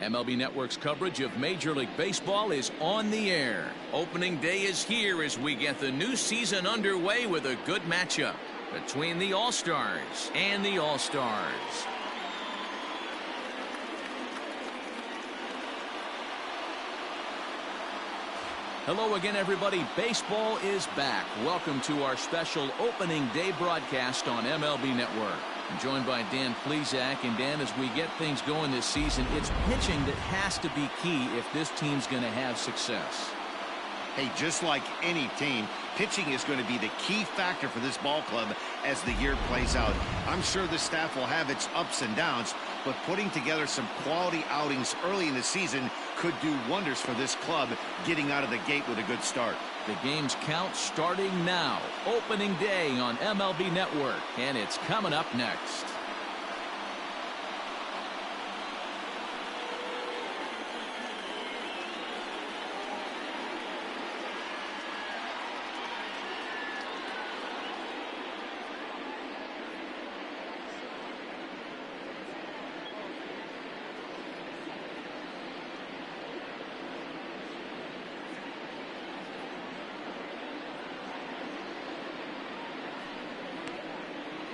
MLB Network's coverage of Major League Baseball is on the air. Opening day is here as we get the new season underway with a good matchup between the All-Stars and the All-Stars. Hello again, everybody. Baseball is back. Welcome to our special opening day broadcast on MLB Network. I'm joined by Dan Plesac. And Dan, as we get things going this season, it's pitching that has to be key if this team's going to have success. Hey, just like any team, pitching is going to be the key factor for this ball club as the year plays out. I'm sure the staff will have its ups and downs, but putting together some quality outings early in the season could do wonders for this club getting out of the gate with a good start. The game's count starting now. Opening day on MLB Network, and it's coming up next.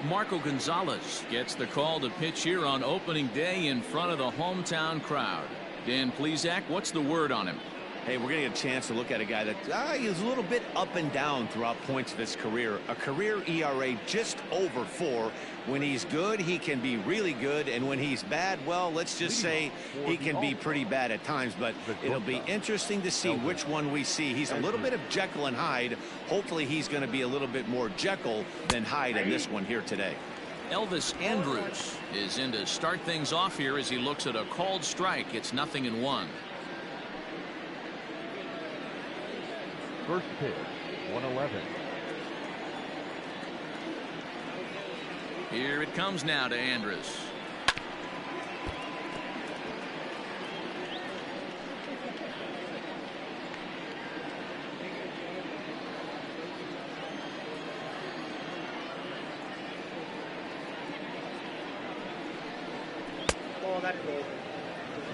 Marco Gonzalez gets the call to pitch here on opening day in front of the hometown crowd. Dan Plesac, what's the word on him? Hey, we're going to get a chance to look at a guy that is a little bit up and down throughout points of his career. A career ERA just over 4. When he's good, he can be really good. And when he's bad, well, let's just say he can be pretty bad at times. But it'll be interesting to see which one we see. He's a little bit of Jekyll and Hyde. Hopefully he's going to be a little bit more Jekyll than Hyde in this one here today. Elvis Andrus is in to start things off here as he looks at a called strike. It's 0-1. First pitch, 111. Here it comes now to Andrus.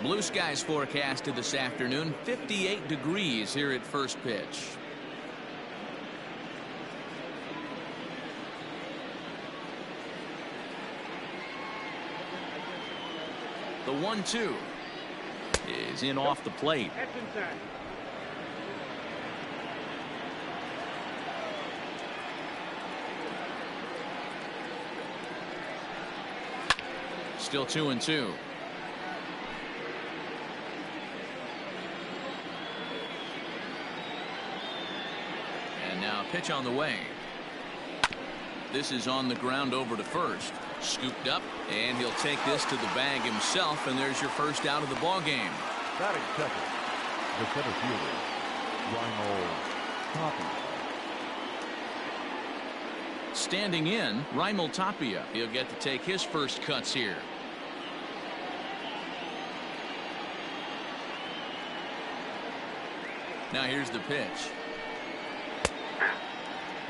Blue skies forecasted this afternoon. 58 degrees here at first pitch. The 1-2 is in off the plate. Still 2-2. And now pitch on the way. This is on the ground over to first. Scooped up, and he'll take this to the bag himself, and there's your first out of the ball game. Batting second, the center fielder, Raimel Tapia. Standing in, Raimel Tapia. He'll get to take his first cuts here. Now here's the pitch.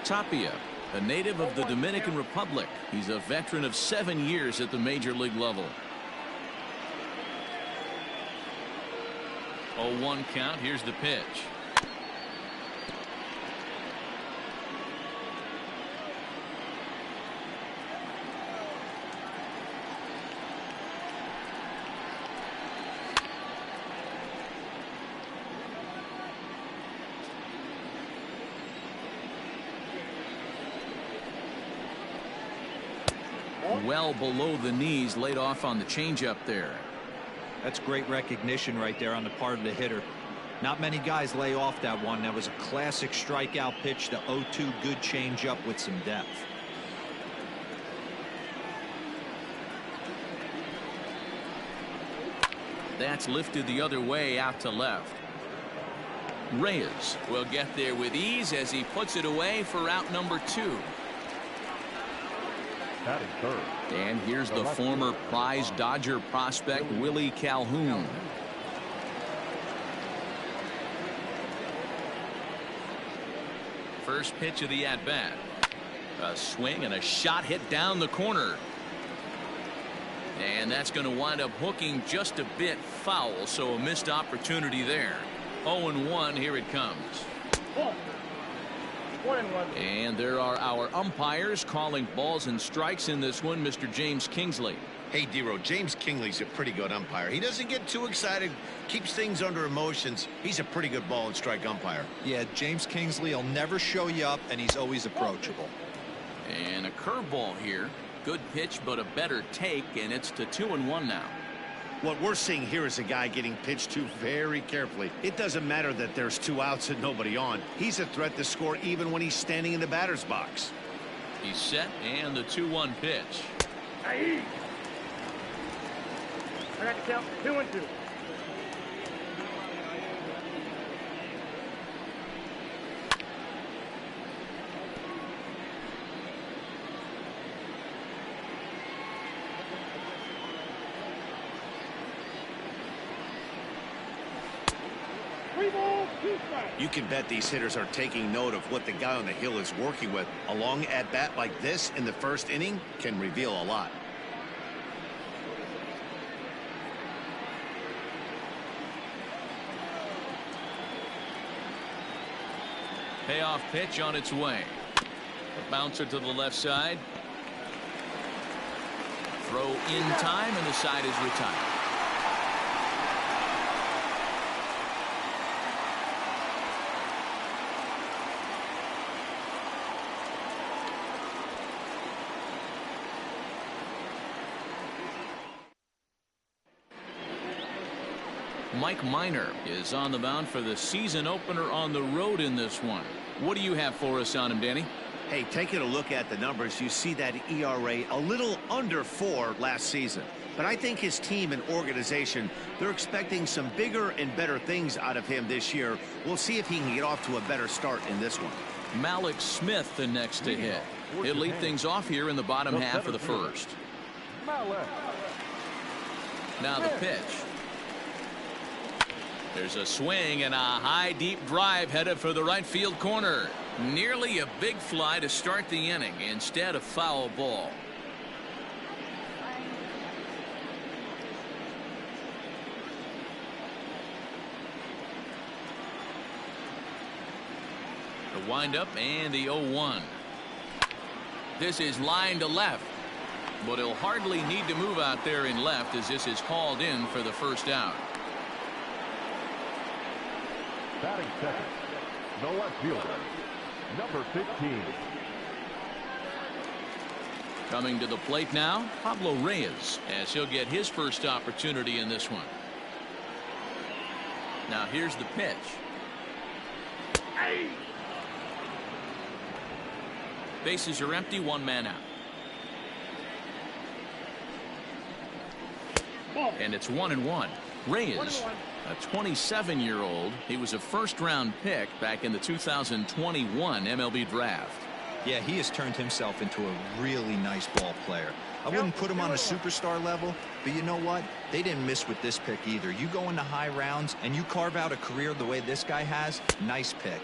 Tapia, a native of the Dominican Republic. He's a veteran of 7 years at the major league level. 0-1 count. Here's the pitch. Well below the knees, laid off on the changeup there. That's great recognition right there on the part of the hitter. Not many guys lay off that one. That was a classic strikeout pitch. The 0-2 good changeup with some depth. That's lifted the other way out to left. Reyes will get there with ease as he puts it away for out number 2. And here's the former prize Dodger prospect Willie Calhoun. First pitch of the at-bat. A swing and a shot hit down the corner. And that's going to wind up hooking just a bit foul, so a missed opportunity there. 0-1, here it comes. 1-1. And there are our umpires calling balls and strikes in this one, Mr. James Kingsley. Hey, Dero, James Kingley's a pretty good umpire. He doesn't get too excited, keeps things under emotions. He's a pretty good ball and strike umpire. Yeah, James Kingsley will never show you up, and he's always approachable. And a curveball here. Good pitch, but a better take, and it's to 2-1 now. What we're seeing here is a guy getting pitched to very carefully. It doesn't matter that there's 2 outs and nobody on. He's a threat to score even when he's standing in the batter's box. He's set, and the 2-1 pitch. I got to count 2-2. You can bet these hitters are taking note of what the guy on the hill is working with. A long at-bat like this in the first inning can reveal a lot. Payoff pitch on its way. A bouncer to the left side. Throw in time, and the side is retired. Mike Minor is on the mound for the season opener on the road in this one. What do you have for us on him, Danny? Hey, taking a look at the numbers, you see that ERA a little under 4 last season. But I think his team and organization, they're expecting some bigger and better things out of him this year. We'll see if he can get off to a better start in this one. Malik Smith the next to hit. He'll lead things off here in the bottom half of the first. Now the pitch. There's a swing and a high deep drive headed for the right field corner. Nearly a big fly to start the inning. Instead, a foul ball. The windup and the 0-1. This is line to left, but he'll hardly need to move out there in left as this is hauled in for the first out. Batting second, the left fielder, number 15. Coming to the plate now, Pablo Reyes, as he'll get his first opportunity in this one. Now here's the pitch. Bases are empty, 1 man out. And it's 1-1. Reyes, a 27-year-old. He was a first-round pick back in the 2021 MLB draft. Yeah, he has turned himself into a really nice ball player. I wouldn't put him on a superstar level, but you know what? They didn't miss with this pick either. You go into high rounds and you carve out a career the way this guy has. Nice pick.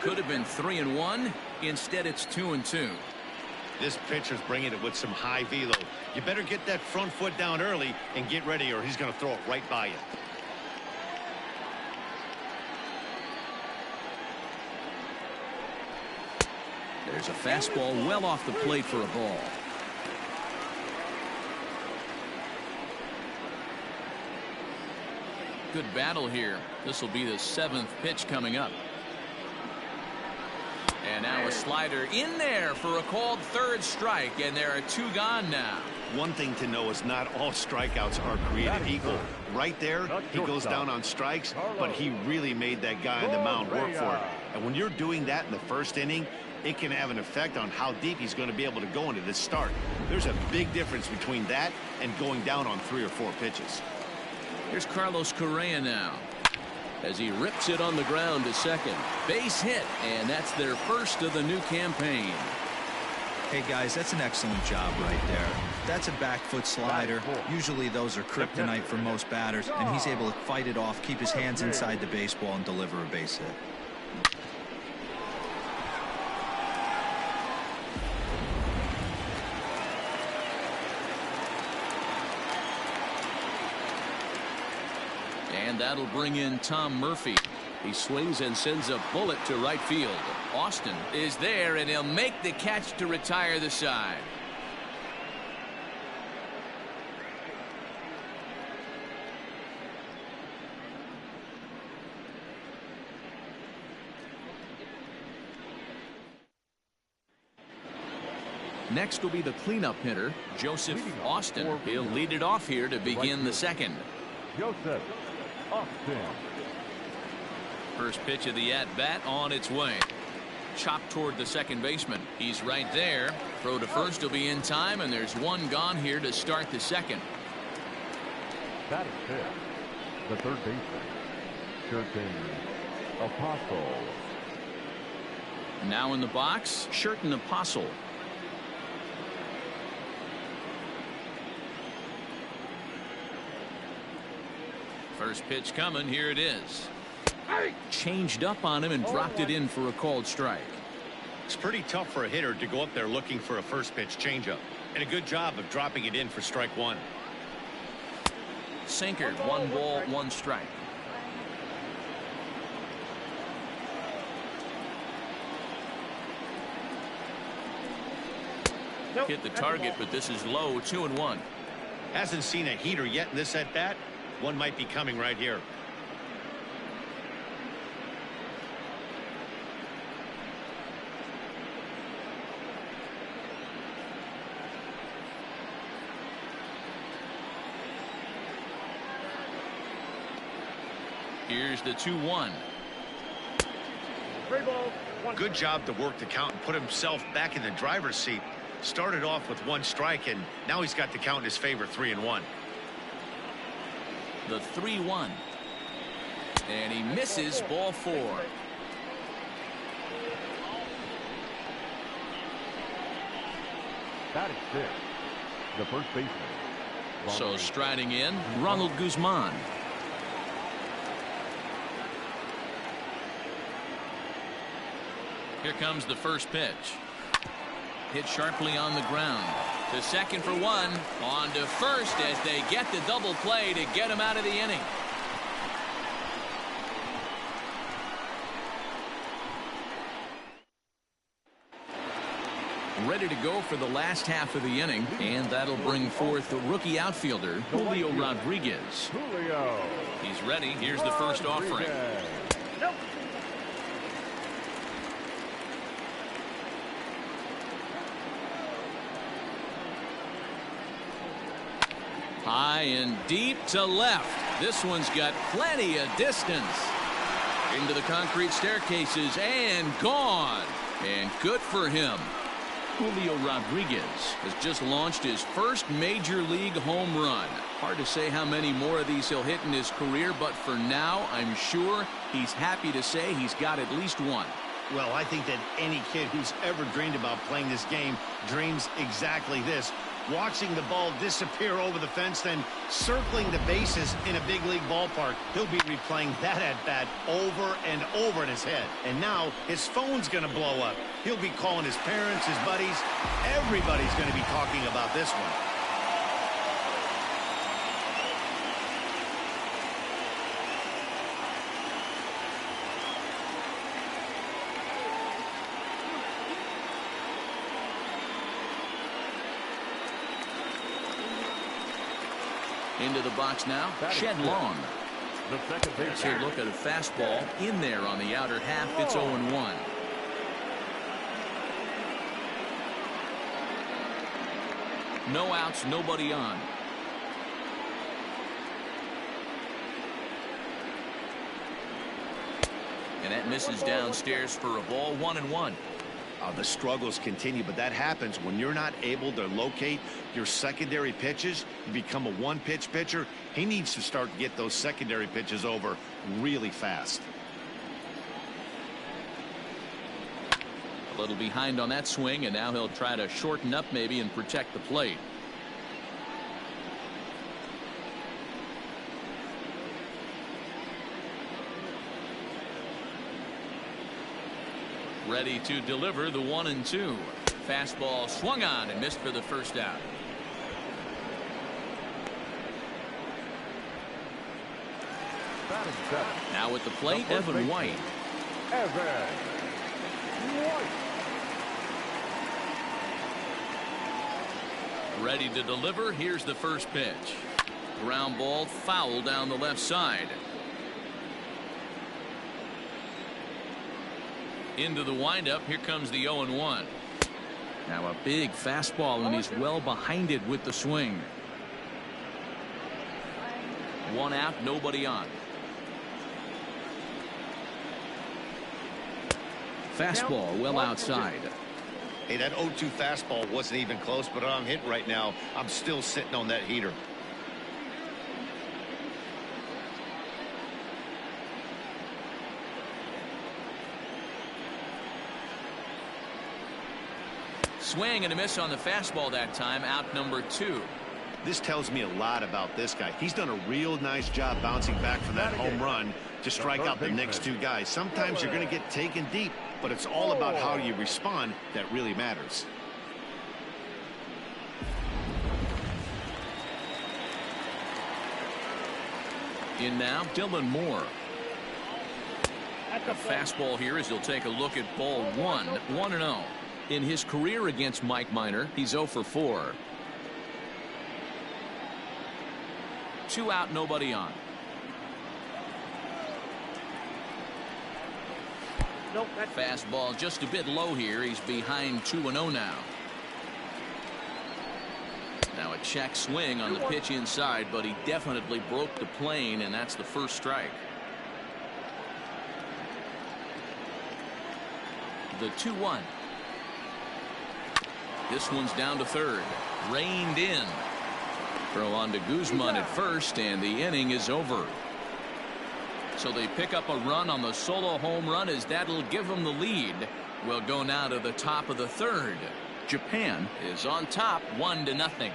Could have been 3-1. Instead, it's 2-2. This pitcher's bringing it with some high velo. You better get that front foot down early and get ready, or he's going to throw it right by you. There's a fastball well off the plate for a ball. Good battle here. This will be the 7th pitch coming up. And now a slider in there for a called 3rd strike, and there are 2 gone now. One thing to know is not all strikeouts are created equal. Right there, he goes down on strikes, but he really made that guy on the mound work for it. And when you're doing that in the first inning, it can have an effect on how deep he's going to be able to go into this start. There's a big difference between that and going down on 3 or 4 pitches. Here's Carlos Correa now, as he rips it on the ground to second. Base hit, and that's their first of the new campaign. Hey guys, that's an excellent job right there. That's a back foot slider. Usually those are kryptonite for most batters, and he's able to fight it off, keep his hands inside the baseball, and deliver a base hit. And that'll bring in Tom Murphy. He swings and sends a bullet to right field. Austin is there, and he'll make the catch to retire the side. Next will be the cleanup hitter, Joseph Austin. He'll lead it off here to begin the second. Joseph Austin. First pitch of the at-bat on its way. Chopped toward the second baseman. He's right there. Throw to first will be in time, and there's one gone here to start the second. That is fifth. The third baseman, Sherton Apostle. Now in the box, Sherton Apostle. First pitch coming. Here it is. Changed up on him and dropped it in for a called strike. It's pretty tough for a hitter to go up there looking for a first pitch changeup. And a good job of dropping it in for strike one. Sinker. 1 ball, 1 strike. Hit the target, but this is low. 2-1. Hasn't seen a heater yet in this at bat. One might be coming right here. Here's the 2-1. Good job to work the count and put himself back in the driver's seat. Started off with 1 strike, and now he's got the count in his favor, 3-1. The 3-1. And he misses. Ball 4. That is six. The first baseman. So striding in, Ronald Guzman. Here comes the first pitch. Hit sharply on the ground. To second for 1. On to first as they get the double play to get him out of the inning. Ready to go for the last half of the inning, and that'll bring forth the rookie outfielder, Julio Rodriguez. Julio. He's ready. Here's the first offering. High and deep to left. This one's got plenty of distance. Into the concrete staircases and gone. And good for him. Julio Rodriguez has just launched his first major league home run. Hard to say how many more of these he'll hit in his career, but for now, I'm sure he's happy to say he's got at least one. Well, I think that any kid who's ever dreamed about playing this game dreams exactly this. Watching the ball disappear over the fence, then circling the bases in a big league ballpark. He'll be replaying that at-bat over and over in his head. And now his phone's going to blow up. He'll be calling his parents, his buddies. Everybody's going to be talking about this one. Into the box now, Shed Long. The second baseman. Let's here look at a fastball in there on the outer half. It's 0-1. No outs, nobody on. And that misses downstairs for a ball. 1-1. The struggles continue, but that happens when you're not able to locate your secondary pitches. You become a one-pitch pitcher. He needs to start to get those secondary pitches over really fast. A little behind on that swing, and now he'll try to shorten up maybe and protect the plate. Ready to deliver the 1-2. Fastball swung on and missed for the first out. Batting seventh. Now at the plate, The first Evan baseman, White. Evan White. Ready to deliver. Here's the first pitch. Ground ball, foul down the left side. Into the windup. Here comes the 0-1. Now a big fastball, and he's well behind it with the swing. One out, nobody on. Fastball well outside. Hey, that 0-2 fastball wasn't even close, but I'm hitting right now. I'm still sitting on that heater. Swing and a miss on the fastball that time. Out number 2. This tells me a lot about this guy. He's done a real nice job bouncing back from that home run to strike out the next 2 guys. Sometimes you're going to get taken deep, but it's all about how you respond that really matters. In now, Dylan Moore. A fastball here as he'll take a look at ball 1. 1-0. In his career against Mike Minor, he's 0 for 4. 2 out, nobody on. Nope, Fastball just a bit low here. He's behind 2-0 now. Now a check swing on the pitch inside, but he definitely broke the plane, and that's the first strike. The 2-1. This one's down to third. Reined in. Throw on to Guzman at first, and the inning is over. So they pick up a run on the solo home run, as that'll give them the lead. We'll go now to the top of the third. Japan is on top 1-0.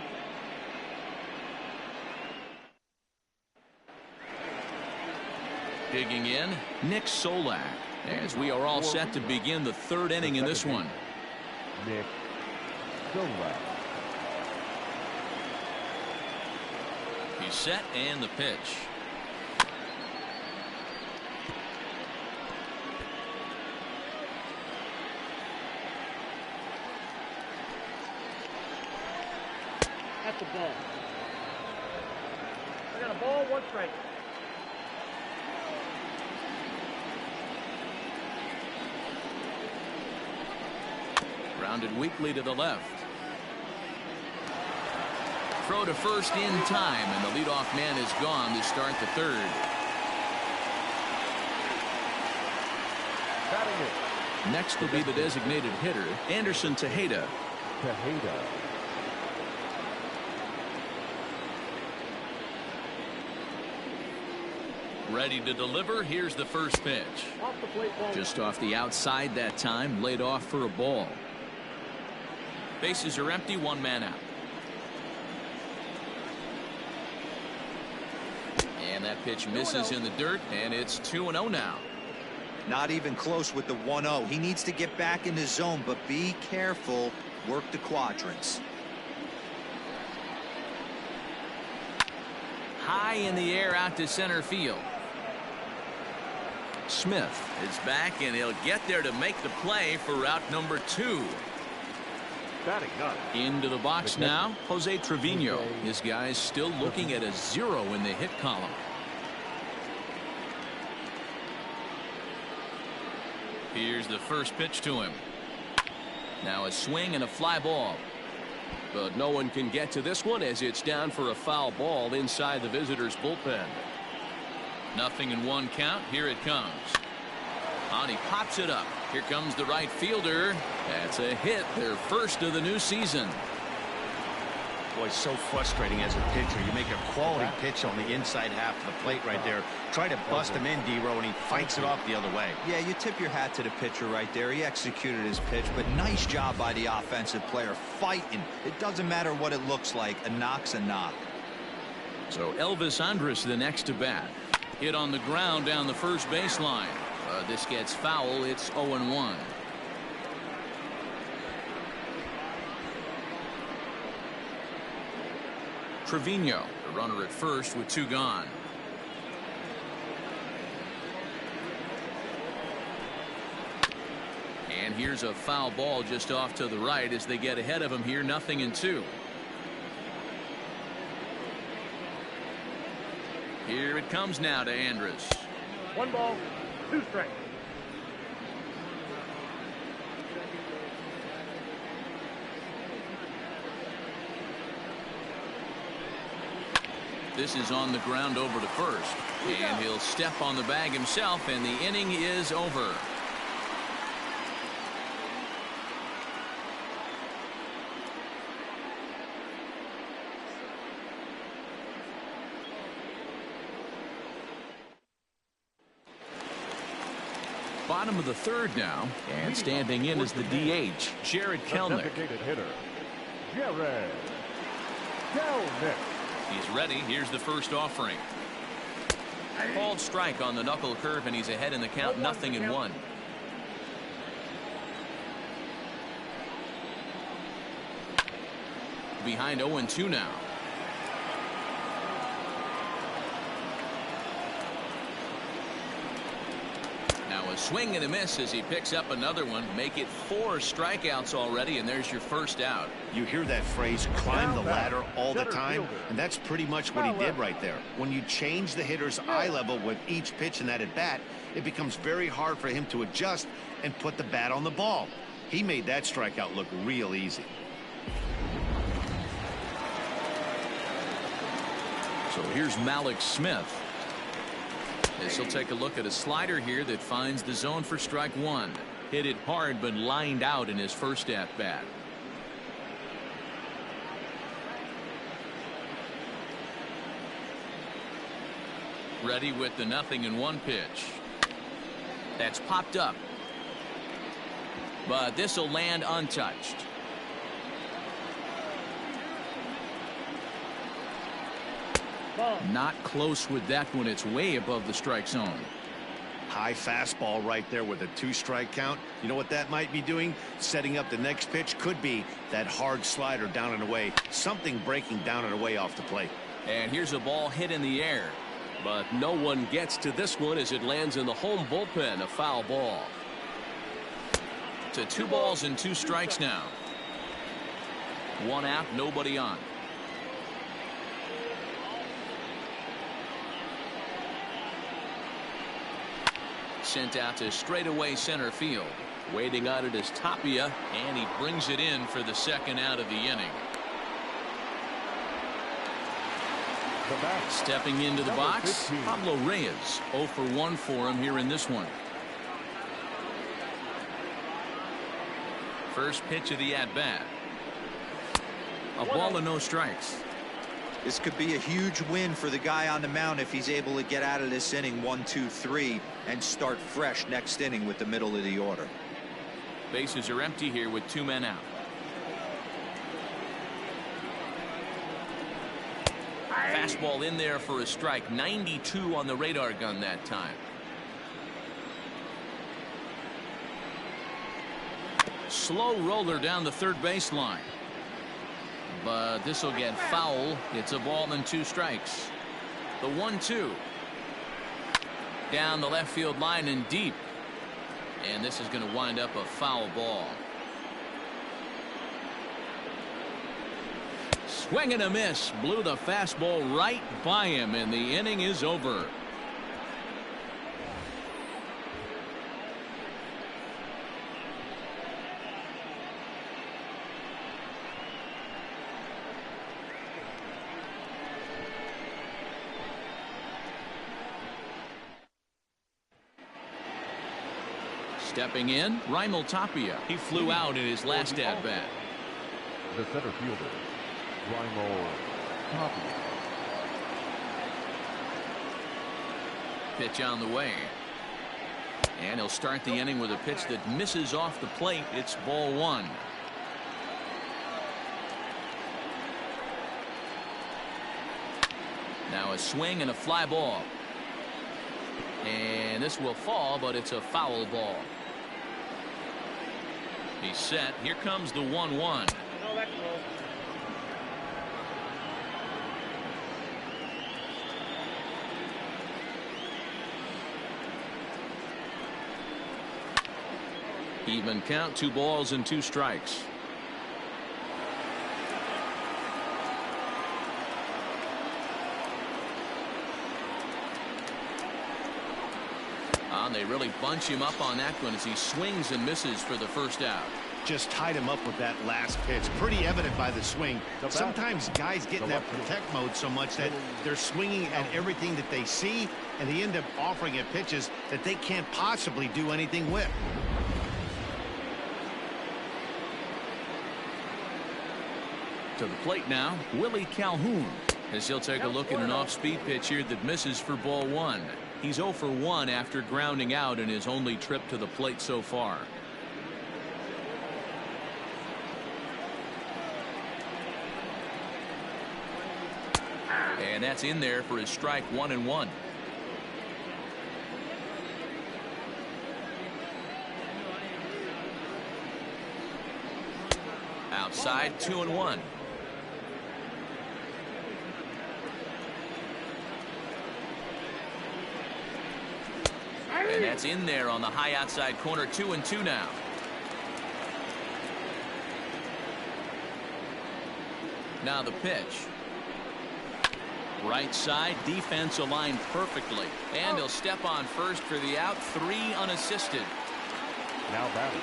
Digging in, Nick Solak, as we are all set to begin the third inning in this one. Nick Solak. He's set, and the pitch. That's a ball. I got a ball, 1 strike. Grounded weakly to the left. Throw to first in time, and the leadoff man is gone to start the third. Batting it. Next will be the designated hitter, Anderson Tejeda. Tejeda. Ready to deliver. Here's the first pitch. Off the plate, ball. Just off the outside that time, laid off for a ball. Bases are empty, 1 man out. And that pitch misses in the dirt, and it's 2-0 now. Not even close with the 1-0. He needs to get back in the zone, but be careful. Work the quadrants. High in the air out to center field. Smith is back, and he'll get there to make the play for route number 2. Batting ninth. Into the box now, Jose Trevino. His guys still looking at a 0 in the hit column. Here's the first pitch to him. Now a swing and a fly ball. But no one can get to this one, as it's down for a foul ball inside the visitors' bullpen. 0-1 count. Here it comes. On he pops it up. Here comes the right fielder. That's a hit, their first of the new season. Boy, so frustrating as a pitcher. You make a quality pitch on the inside half of the plate right there. Try to bust him in, D-Row, and he fights it off the other way. Yeah, you tip your hat to the pitcher right there. He executed his pitch, but nice job by the offensive player fighting. It doesn't matter what it looks like. A knock's a knock. So Elvis Andrus the next to bat. Hit on the ground down the first baseline. This gets foul. It's 0-1. Trevino, the runner at first with 2 gone. here's a foul ball just off to the right as they get ahead of him here. 0-2. Here it comes now to Andrus. 1 ball, 2 strikes. This is on the ground over to first. And he'll step on the bag himself, and the inning is over. Bottom of the third now, and standing in is the DH, Jared Kelenic. Designated hitter, Jared Kelenic. He's ready. Here's the first offering. Called strike on the knuckle curve, and he's ahead in the count. 0-1. Behind 0-2 now. Now a swing and a miss as he picks up another one. Make it 4 strikeouts already, and there's your first out. You hear that phrase, climb the ladder, all the time, and that's pretty much what he did right there. When you change the hitter's eye level with each pitch in that at bat, it becomes very hard for him to adjust and put the bat on the ball. He made that strikeout look real easy. So here's Malik Smith. As he'll take a look at a slider here that finds the zone for strike 1. Hit it hard, but lined out in his first at bat. Ready with the 0-1 pitch. That's popped up. But this will land untouched. Not close with that one. It's way above the strike zone. High fastball right there with a 2-strike count. You know what that might be doing? Setting up the next pitch. Could be that hard slider down and away. Something breaking down and away off the plate. And here's a ball hit in the air. But no one gets to this one as it lands in the home bullpen. A foul ball. To 2 balls and 2 strikes now. 1 out, nobody on. Sent out to straightaway center field. Waiting on it is Tapia, and he brings it in for the second out of the inning. Stepping into the box, Pablo Reyes. 0 for 1 for him here in this one. First pitch of the at-bat. A ball and no strikes. This could be a huge win for the guy on the mound if he's able to get out of this inning 1, 2, 3 and start fresh next inning with the middle of the order. Bases are empty here with 2 men out. Fastball in there for a strike. 92 on the radar gun that time. Slow roller down the third baseline. But this will get foul. It's a ball and 2 strikes. The 1-2. Down the left field line and deep. And this is going to wind up a foul ball. Swing and a miss. Blew the fastball right by him, and the inning is over. Stepping in, Raimel Tapia. He flew out in his last at-bat. The center fielder, Raimel Tapia. Pitch on the way. And he'll start the inning with a pitch that misses off the plate. It's ball 1. Now a swing and a fly ball. And this will fall, but it's a foul ball. He's set. Here comes the 1-1. No, that's low. Even count, 2 balls and 2 strikes. They really bunch him up on that one as he swings and misses for the first out. Just tied him up with that last pitch. Pretty evident by the swing. Sometimes guys get in that protect mode so much that they're swinging at everything that they see, and they end up offering at pitches that they can't possibly do anything with. To the plate now, Willie Calhoun, as he'll take a look at an off-speed pitch here that misses for ball 1. He's 0 for 1 after grounding out in his only trip to the plate so far. And that's in there for his strike 1-1. Outside 2-1. And that's in there on the high outside corner. 2-2 now. Now the pitch. Right side, defense aligned perfectly. And he'll step on first for the out. 3 unassisted. Now batting.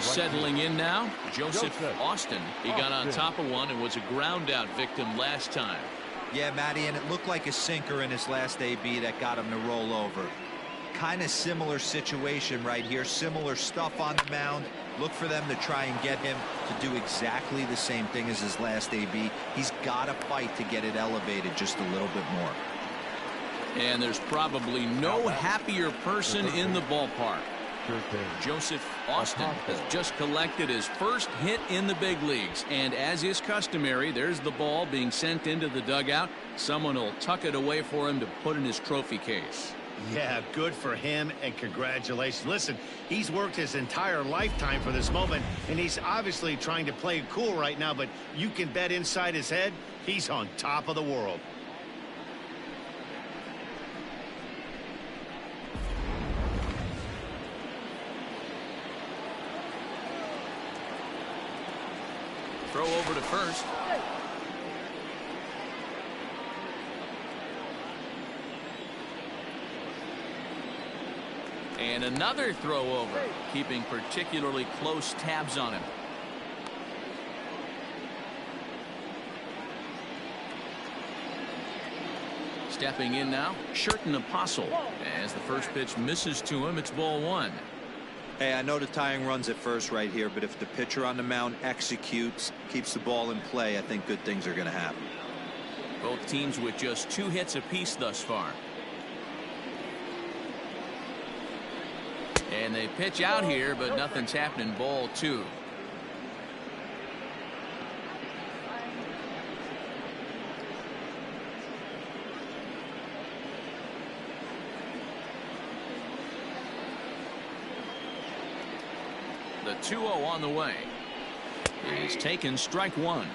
Settling in now, Joseph Austin. He got on top of one and was a ground out victim last time. Yeah, Matty, and it looked like a sinker in his last AB that got him to roll over. Kind of similar situation right here. Similar stuff on the mound. Look for them to try and get him to do exactly the same thing as his last AB. He's got to fight to get it elevated just a little bit more. And there's probably no happier person in the ballpark. Joseph Austin has just collected his first hit in the big leagues, and as is customary, there's the ball being sent into the dugout. Someone will tuck it away for him to put in his trophy case. Yeah, good for him, and congratulations. Listen, he's worked his entire lifetime for this moment, and he's obviously trying to play it cool right now, but you can bet inside his head he's on top of the world. Throw over to first. And another throw over, keeping particularly close tabs on him. Stepping in now, Sherton Apostle. As the first pitch misses to him, it's ball 1. Hey, I know the tying runs at first right here, but if the pitcher on the mound executes, keeps the ball in play, I think good things are going to happen. Both teams with just 2 hits apiece thus far. And they pitch out here, but nothing's happening. Ball 2. The 2-0 on the way. He's taken strike 1.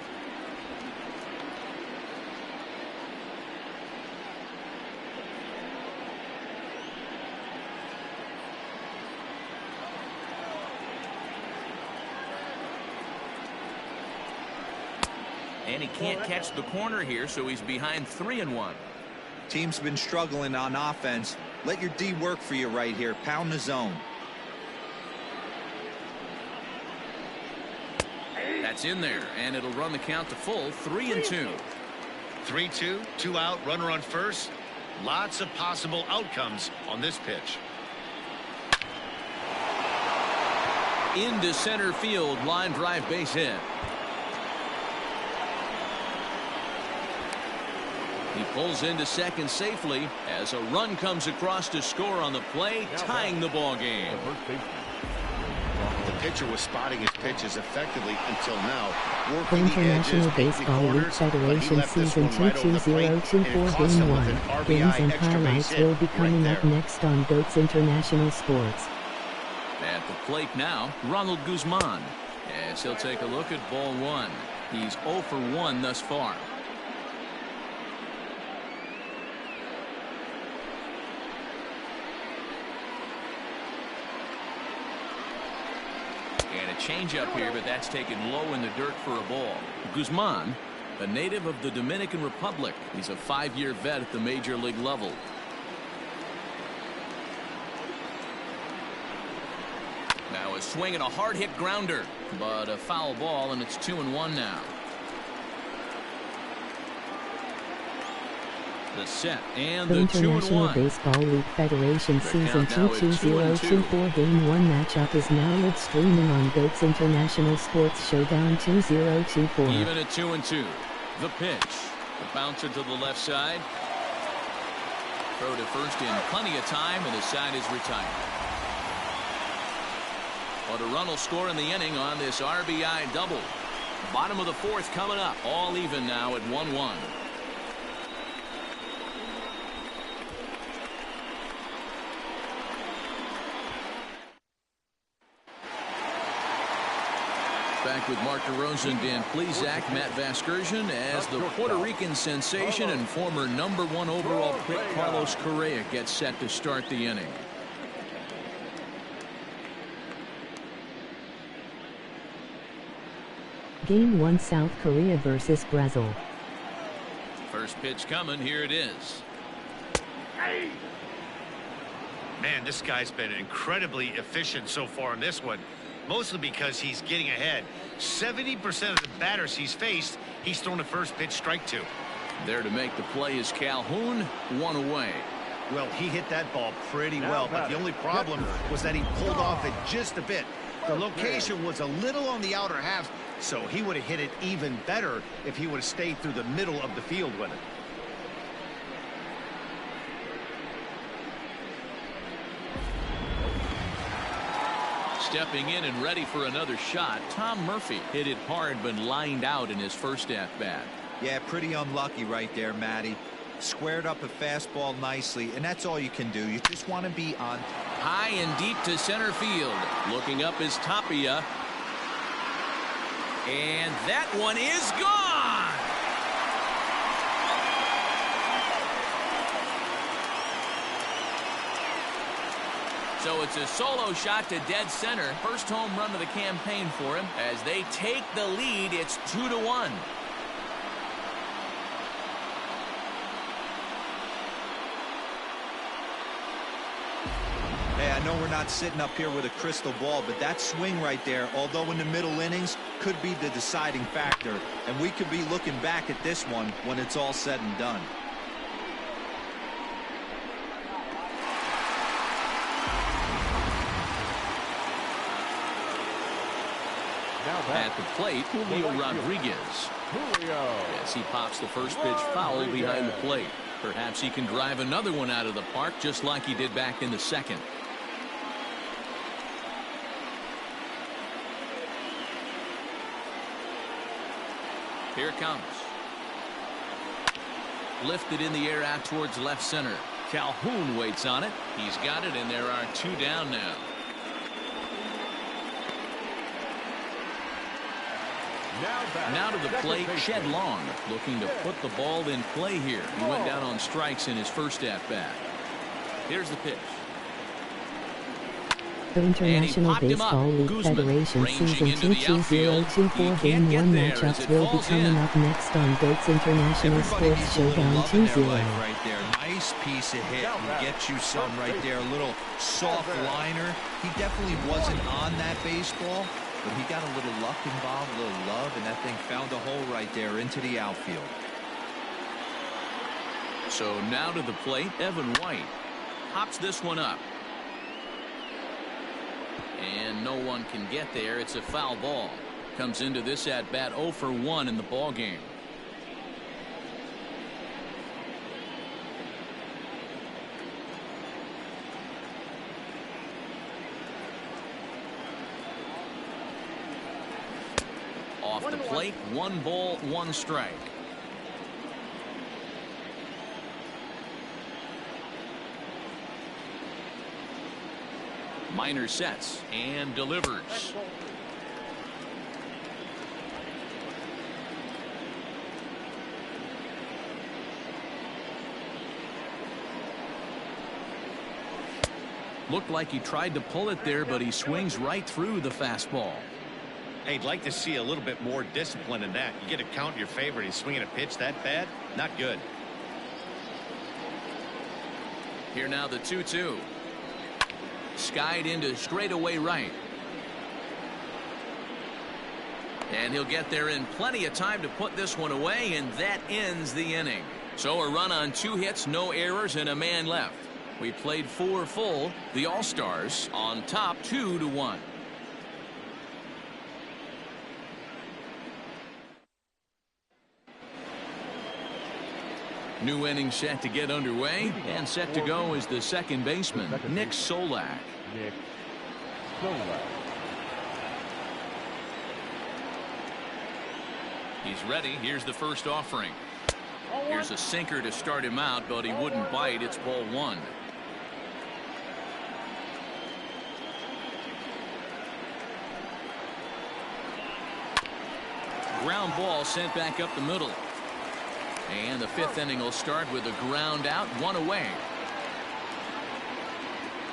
And he can't catch the corner here, so he's behind 3-1. Team's been struggling on offense. Let your D work for you right here. Pound the zone. That's in there, and it'll run the count to full. 3-2. 3-2, 2 out, runner on first. Lots of possible outcomes on this pitch. Into center field, line drive, base hit. He pulls into second safely as a run comes across to score on the play, tying the ball game. The pitcher was spotting his pitches effectively until now. The International Baseball League Federation Season 22024 Game 1. Games and highlights will be coming up next on GOATS International Sports. At the plate now, Ronald Guzman. As he'll take a look at ball 1. He's 0 for 1 thus far. And a changeup here, but that's taken low in the dirt for a ball. Guzman, a native of the Dominican Republic. He's a 5-year vet at the major league level. Now a swing and a hard hit grounder, but a foul ball, and it's 2-1 now. The set and The the International 2-1. Baseball League Federation Season count now 2 is 2-2. 2024 Game 1 matchup is now live streaming on GOAT's International Sports Showdown 2024. Even at 2-2. The pitch. The bouncer to the left side. Throw to first in plenty of time, and the side is retired. But a run will score in the inning on this RBI double. Bottom of the fourth coming up. All even now at 1-1. Back with Mark DeRosa and Dan Plesac, Matt Vasgersian, as the Puerto Rican sensation and former #1 overall pick Carlos Correa gets set to start the inning. Game 1 South Korea versus Brazil. First pitch coming. Here it is. Man, this guy's been incredibly efficient so far in this one, mostly because he's getting ahead. 70% of the batters he's faced, he's thrown the first pitch strike to. There to make the play is Calhoun, one away. Well, he hit that ball pretty well, but the only problem was that he pulled off it just a bit. The location was a little on the outer half, so he would have hit it even better if he would have stayed through the middle of the field with it. Stepping in and ready for another shot, Tom Murphy hit it hard but lined out in his first at-bat. Yeah, pretty unlucky right there, Matty. Squared up a fastball nicely, and that's all you can do. You just want to be on. High and deep to center field. Looking up is Tapia. And that one is gone! So it's a solo shot to dead center. First home run of the campaign for him. As they take the lead, it's 2-1. Hey, I know we're not sitting up here with a crystal ball, but that swing right there, although in the middle innings, could be the deciding factor. And we could be looking back at this one when it's all said and done. At the plate, Julio Rodriguez. Yes, he pops the first pitch foul behind the plate. Perhaps he can drive another one out of the park just like he did back in the second. Here it comes. Lifted in the air out towards left center. Calhoun waits on it. He's got it, and there are two down now. Now to the plate, Shed Long, looking to put the ball in play here. He went down on strikes in his first at-bat. Here's the pitch. The International Baseball League Federation Season 2 2024 Game 1 matchups will be coming up next on GOAT's International Sports Showdown 2-0. Right there. Nice piece of hit. And get you some right there. A little soft liner. He definitely wasn't on that baseball, but he got a little luck involved, a little love, and that thing found a hole right there into the outfield. So now to the plate, Evan White hops this one up. And no one can get there. It's a foul ball. Comes into this at-bat 0 for 1 in the ball game. Off the plate, 1 ball, 1 strike. Minor sets and delivers. Looked like he tried to pull it there, but he swings right through the fastball. Hey, I'd like to see a little bit more discipline in that. You get a count in your favor, and he's swinging a pitch that bad. Not good. Here now the 2-2. Skied into straightaway right. And he'll get there in plenty of time to put this one away, and that ends the inning. So a run on 2 hits, no errors, and a man left. We played 4 full. The All-Stars on top 2-1. New inning set to get underway, and set to go is the second baseman, Nick Solak. Nick Solak. He's ready. Here's the first offering. Here's a sinker to start him out, but he wouldn't bite. It's ball 1. Ground ball sent back up the middle. And the 5th inning will start with a ground out, 1 away.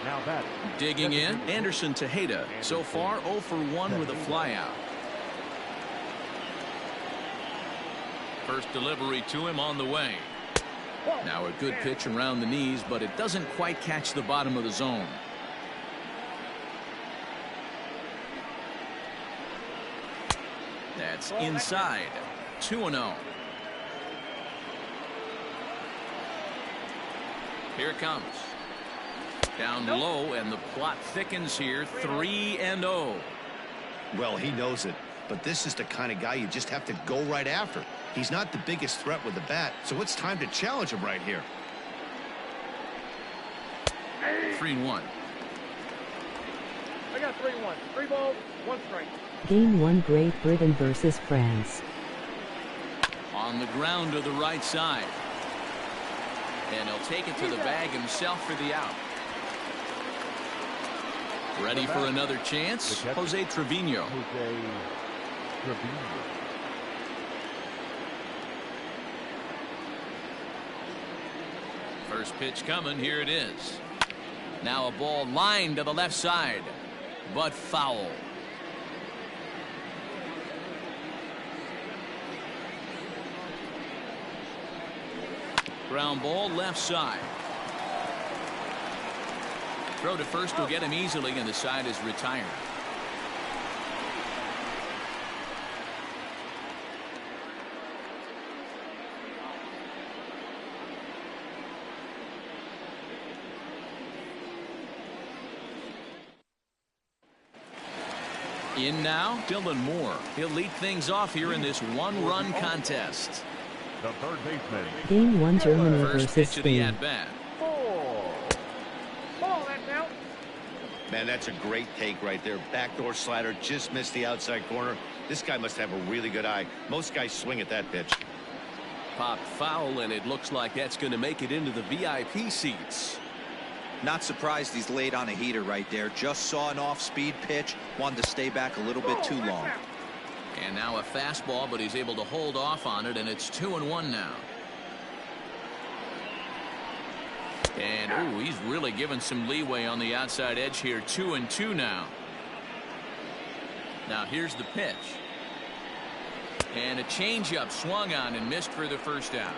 Now that Digging in, Anderson Tejeda. So far 0 for 1 with a flyout. First delivery to him on the way. Now a good pitch around the knees, but it doesn't quite catch the bottom of the zone. That's inside. 2-0. Here it comes. Down low, and the plot thickens here. 3-0. Well, he knows it, but this is the kind of guy you just have to go right after. He's not the biggest threat with the bat, so it's time to challenge him right here. 3-1. I got 3-1. 3 balls, 1 strike. Game 1, Great Britain versus France. On the ground to the right side. And he'll take it to the bag himself for the out. Ready for another chance? Jose Trevino. Jose Trevino. First pitch coming. Here it is. Now a ball lined to the left side, but foul. Ground ball left side. Throw to first will get him easily, and the side is retired. In now, Dylan Moore. He'll lead things off here in this 1-run contest. The third baseman. Game 1, Germany First versus pitch of the Spain. at-bat. Ball, that's out. Man, that's a great take right there. Backdoor slider, just missed the outside corner. This guy must have a really good eye. Most guys swing at that pitch. Popped foul, and it looks like that's going to make it into the VIP seats. Not surprised he's laid on a heater right there. Just saw an off-speed pitch. Wanted to stay back a little bit too long. And now a fastball, but he's able to hold off on it, and it's 2-1 now. And, ooh, he's really given some leeway on the outside edge here. 2-2 now. Now here's the pitch. And a changeup swung on and missed for the first out.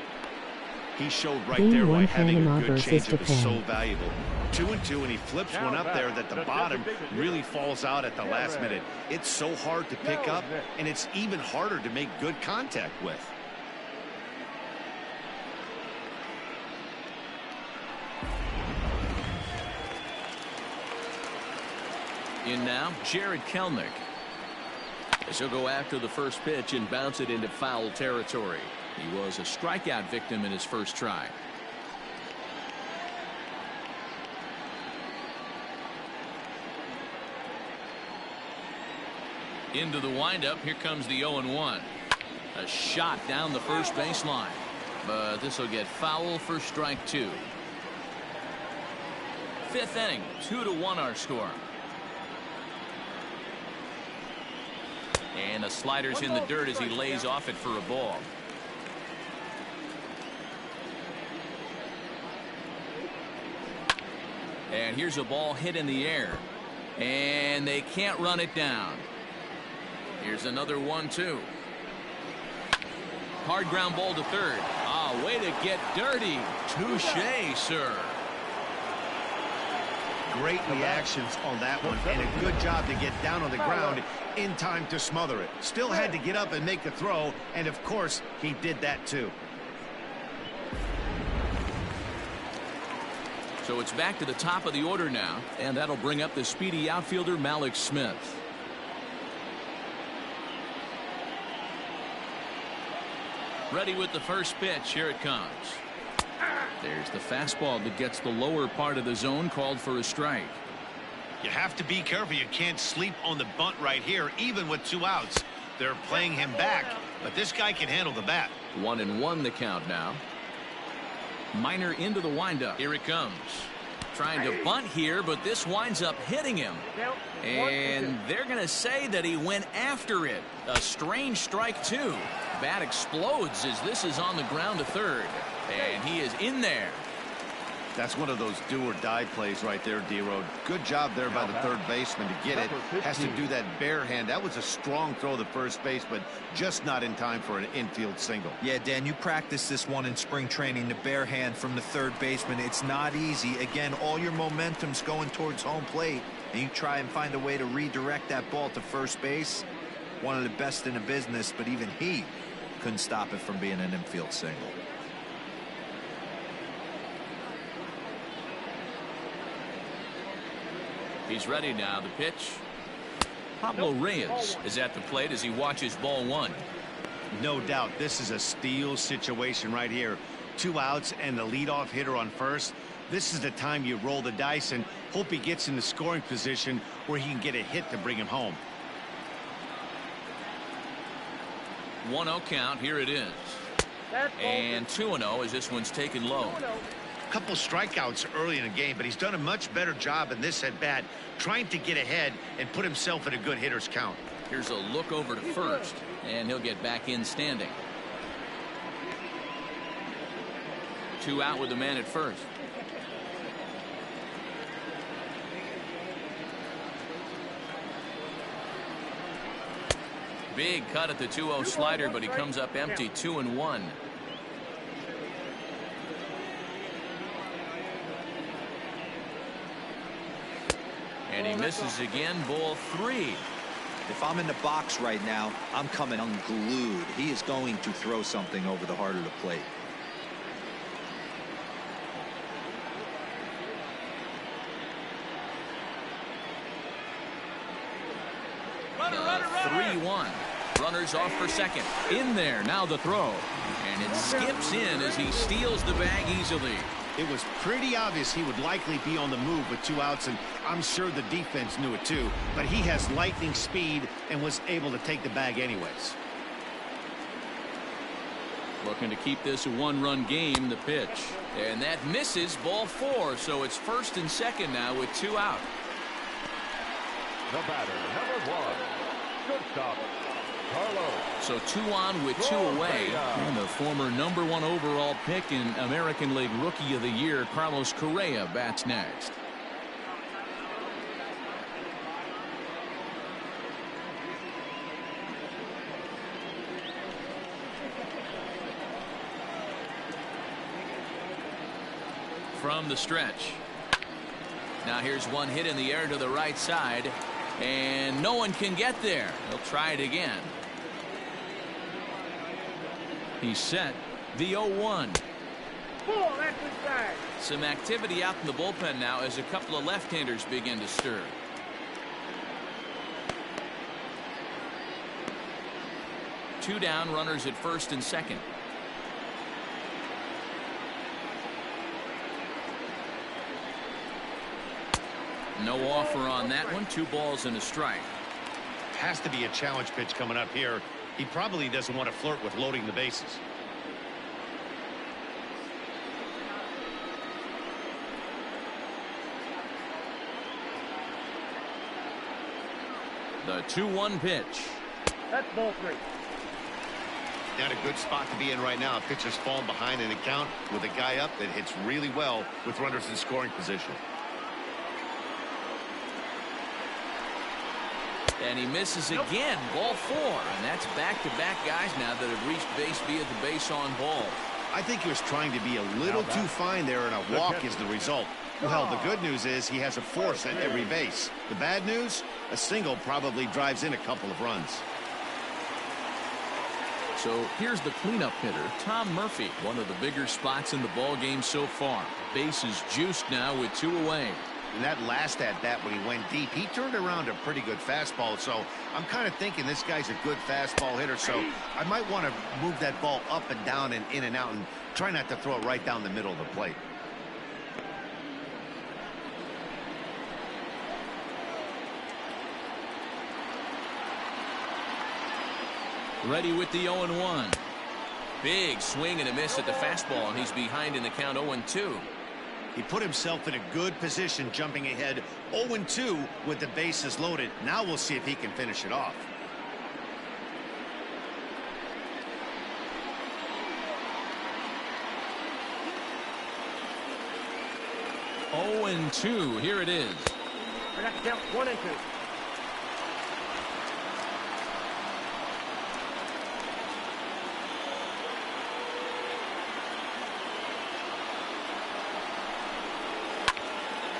He showed right Game there why 1, having Panama a good versus changeup is so Japan. valuable. 2-2, and he flips one up there that the bottom really falls out at the last minute. It's so hard to pick up, and it's even harder to make good contact with. In now, Jared Kelnick. As he'll go after the first pitch and bounce it into foul territory. He was a strikeout victim in his first try. Into the windup. Here comes the 0-1. A shot down the first baseline. But this will get foul for strike 2. 5th inning. 2-1 our score. And the slider's in the dirt as he lays off it for a ball. And here's a ball hit in the air. And they can't run it down. Here's another 1-2. Hard ground ball to third. Ah, way to get dirty. Touche, sir. Great reactions on that one, and a good job to get down on the ground in time to smother it. Still had to get up and make the throw, and of course, he did that too. So it's back to the top of the order now, and that'll bring up the speedy outfielder Malik Smith. Ready with the first pitch. Here it comes. There's the fastball that gets the lower part of the zone, called for a strike. You have to be careful. You can't sleep on the bunt right here, even with 2 outs. They're playing him back, but this guy can handle the bat. 1-1 the count now. Minor into the windup. Here it comes. Trying to bunt here, but this winds up hitting him. And they're going to say that he went after it. A strange strike, too. Bat explodes as this is on the ground to third. And he is in there. That's one of those do-or-die plays right there, D-Road. Good job there by the third baseman to get it. Has to do that bare hand. That was a strong throw to first base, but just not in time for an infield single. Yeah, Dan, you practiced this one in spring training, the bare hand from the third baseman. It's not easy. Again, all your momentum's going towards home plate, and you try and find a way to redirect that ball to first base. One of the best in the business, but even he couldn't stop it from being an infield single. He's ready now. The pitch. Pablo Reyes is at the plate as he watches ball 1. No doubt this is a steal situation right here. 2 outs and the leadoff hitter on first. This is the time you roll the dice and hope he gets in the scoring position where he can get a hit to bring him home. 1-0 count. Here it is. And 2-0 as this one's taken low. Couple strikeouts early in the game, but he's done a much better job in this at bat, trying to get ahead and put himself in a good hitter's count. Here's a look over to first, and he'll get back in standing. 2 out with the man at first. Big cut at the 2-0 slider, but he comes up empty. 2-1. And he misses again. Ball 3. If I'm in the box right now, I'm coming unglued. He is going to throw something over the heart of the plate. The 3-1. Runners off for second. In there. Now the throw. And it skips in as he steals the bag easily. It was pretty obvious he would likely be on the move with 2 outs, and I'm sure the defense knew it too. But he has lightning speed and was able to take the bag anyways. Looking to keep this a 1-run game. The pitch. And that misses. Ball 4. So it's first and second now with 2 out. The batter, number 1, shortstop, Carlos. So 2 on with 2 away. And the former number 1 overall pick in American League Rookie of the Year, Carlos Correa, bats next. From the stretch. Now here's one hit in the air to the right side. And no one can get there. He'll try it again. He's set. The 0-1. Some activity out in the bullpen now as a couple of left-handers begin to stir. Two down, runners at first and second. No offer on that one. 2 balls and a strike. Has to be a challenge pitch coming up here. He probably doesn't want to flirt with loading the bases. The 2-1 pitch. That's ball 3. Not a good spot to be in right now. Pitcher's falling behind in the count with a guy up that hits really well with runners in scoring position. And he misses again. Ball 4. And that's back-to-back guys now that have reached base via the base on ball. I think he was trying to be a little too fine there, and a walk is the result. Well, the good news is he has a force at every base. The bad news, a single probably drives in a couple of runs. So here's the cleanup hitter, Tom Murphy, one of the bigger spots in the ball game so far. Base is juiced now with 2 away. And that last at-bat when he went deep, he turned around a pretty good fastball. So I'm kind of thinking this guy's a good fastball hitter. So I might want to move that ball up and down and in and out and try not to throw it right down the middle of the plate. Ready with the 0-1. Big swing and a miss at the fastball, and he's behind in the count 0-2. He put himself in a good position jumping ahead 0-2 with the bases loaded. Now we'll see if he can finish it off. Oh and 2. Here it is. I got to count 1 and 2.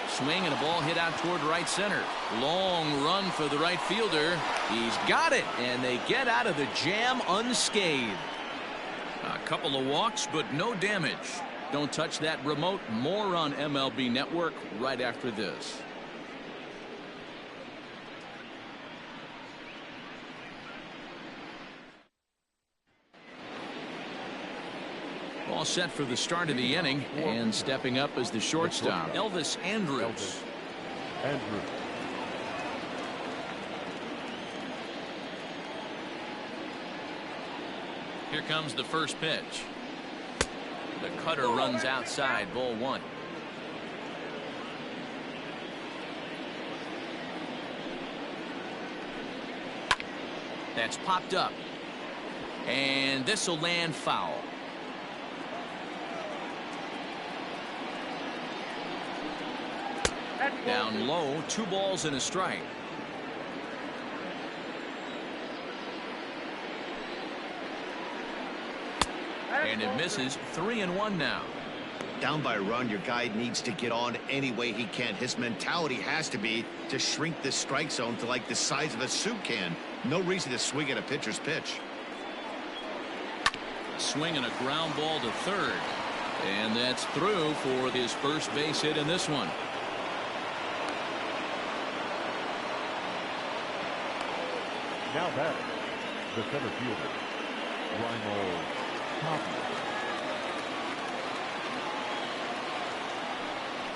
Swing and a ball hit out toward right center. Long run for the right fielder. He's got it, and they get out of the jam unscathed. A couple of walks, but no damage. Don't touch that remote. More on MLB Network right after this. All set for the start of the inning, and stepping up as the shortstop, Elvis Andrus. Here comes the first pitch. The cutter runs outside, ball 1. That's popped up, and this will land foul. Down low, 2 balls and a strike. And it misses. 3-1 now. Down by a run, your guy needs to get on any way he can. His mentality has to be to shrink this strike zone to like the size of a soup can. No reason to swing at a pitcher's pitch. Swing and a ground ball to third. And that's through for his first base hit in this one. Now back, the center fielder, Raimel Tapia.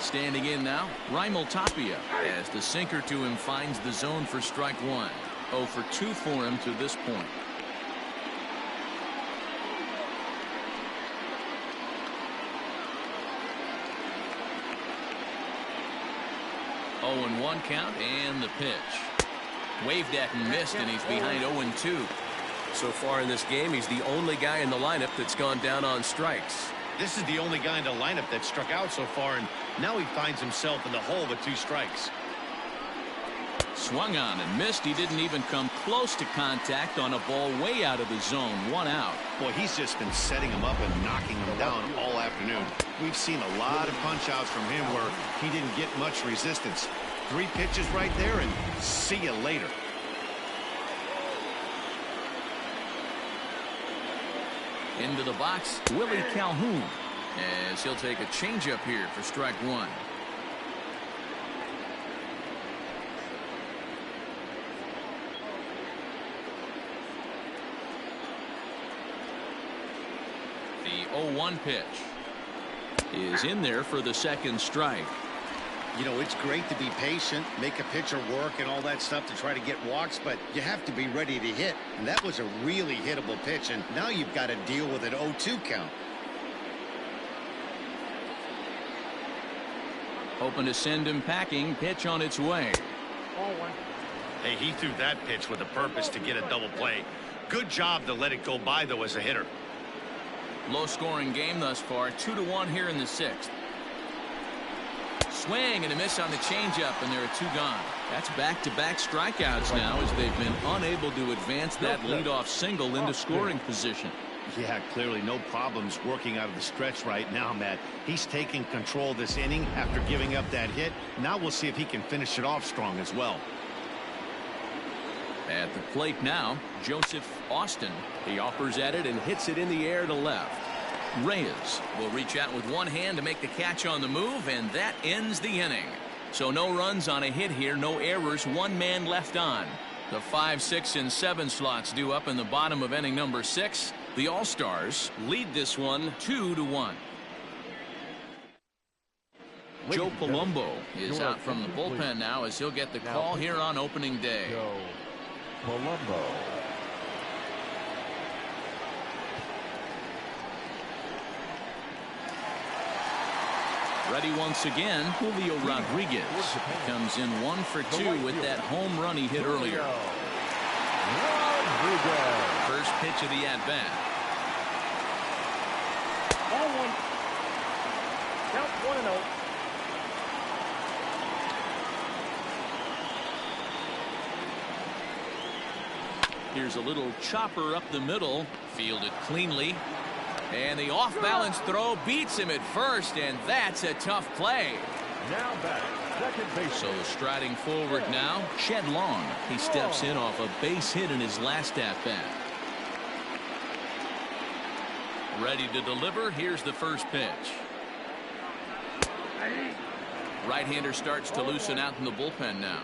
Standing in now, Raimel Tapia, as the sinker to him finds the zone for strike 1. 0 for 2 for him to this point. Oh and 1 count, and the pitch. Waved at and missed, and he's behind 0-2. So far in this game, he's the only guy in the lineup that's gone down on strikes. This is the only guy in the lineup that struck out so far, and now he finds himself in the hole with 2 strikes. Swung on and missed. He didn't even come close to contact on a ball way out of the zone. 1 out. Boy, he's just been setting him up and knocking him down all afternoon. We've seen a lot of punch-outs from him where he didn't get much resistance. 3 pitches right there, and see you later. Into the box, Willie Calhoun, as he'll take a changeup here for strike 1. The 0-1 pitch is in there for the second strike. You know, it's great to be patient, make a pitcher work and all that stuff to try to get walks, but you have to be ready to hit. And that was a really hittable pitch, and now you've got to deal with an 0-2 count. Hoping to send him packing. Pitch on its way. Ball 1. Hey, he threw that pitch with a purpose to get a double play. Good job to let it go by, though, as a hitter. Low scoring game thus far. 2-1 here in the 6th. swing and a miss on the changeup, and there are 2 gone. That's back-to-back strikeouts now as they've been unable to advance that leadoff single into scoring position. Yeah, clearly no problems working out of the stretch right now, Matt. He's taking control this inning after giving up that hit. Now we'll see if he can finish it off strong as well. At the plate now, Joseph Austin. He offers at it and hits it in the air to left. Reyes will reach out with one hand to make the catch on the move, and that ends the inning. So no runs on a hit here, no errors, 1 man left on. The 5, 6, and 7 slots due up in the bottom of inning number 6. The All-Stars lead this one 2-1. Joe Palumbo is out from the bullpen now as he'll get the call here on opening day. Joe Palumbo. Ready once again, Julio Rodriguez comes in 1 for 2 with that home run he hit earlier. First pitch of the at-bat. Ball 1. Count 1-0. Here's a little chopper up the middle, fielded cleanly. And the off-balance throw beats him at first, and that's a tough play. Now back, second base. So striding forward now, Shed Long. He steps in off a base hit in his last at-bat. Ready to deliver. Here's the first pitch. Right-hander starts to loosen out in the bullpen now.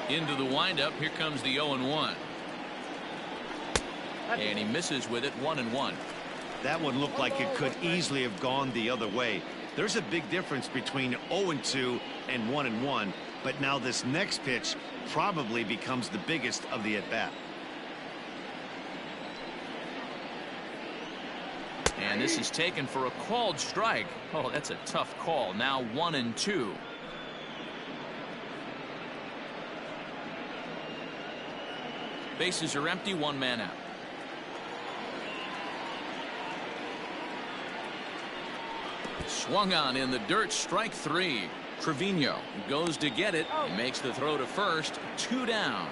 Into the windup. Here comes the 0-1. And he misses with it, 1-1. That one looked like it could easily have gone the other way. There's a big difference between 0-2 and 1-1. But now this next pitch probably becomes the biggest of the at-bat. And this is taken for a called strike. Oh, that's a tough call. Now 1-2. Bases are empty, 1 man out. Swung on in the dirt, strike 3. Trevino goes to get it and makes the throw to first. 2 down.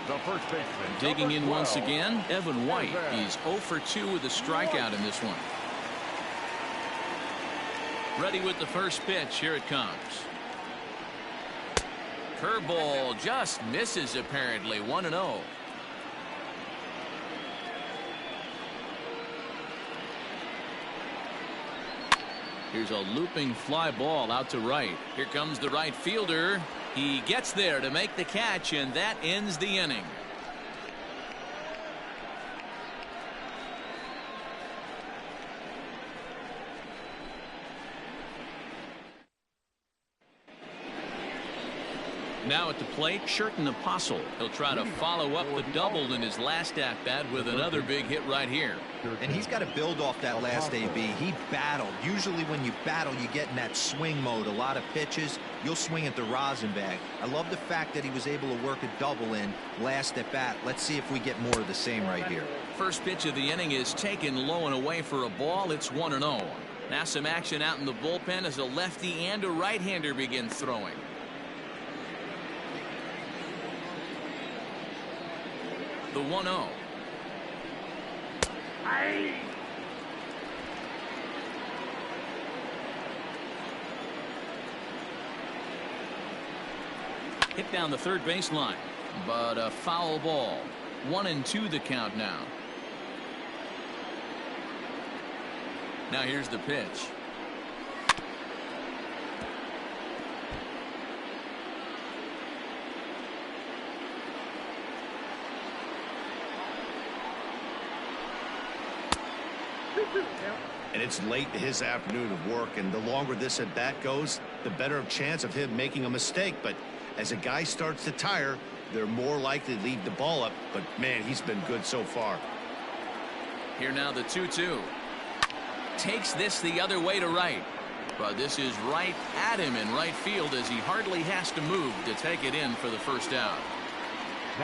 The first baseman. Digging in 12. once again, Evan White. He's 0 for 2 with a strikeout in this one. Ready with the first pitch. Here it comes. Curveball just misses apparently. 1-0. Here's a looping fly ball out to right. Here comes the right fielder. He gets there to make the catch, and that ends the inning. Now at the plate, Sherton Apostle. He'll try to follow up the double in his last at-bat with another big hit right here. And he's got to build off that last AB. He battled. Usually when you battle, you get in that swing mode. A lot of pitches, you'll swing at the rosin bag. I love the fact that he was able to work a double in last at-bat. Let's see if we get more of the same right here. First pitch of the inning is taken low and away for a ball. It's 1-0. Now some action out in the bullpen as a lefty and a right-hander begin throwing. The 1-0. Hit down the third baseline, but a foul ball. 1-2 the count now. Now here's the pitch. And it's late in his afternoon of work, and the longer this at bat goes, the better chance of him making a mistake. But as a guy starts to tire, they're more likely to leave the ball up. But man, he's been good so far. Here now the 2-2. Takes this the other way to right. But this is right at him in right field as he hardly has to move to take it in for the first out.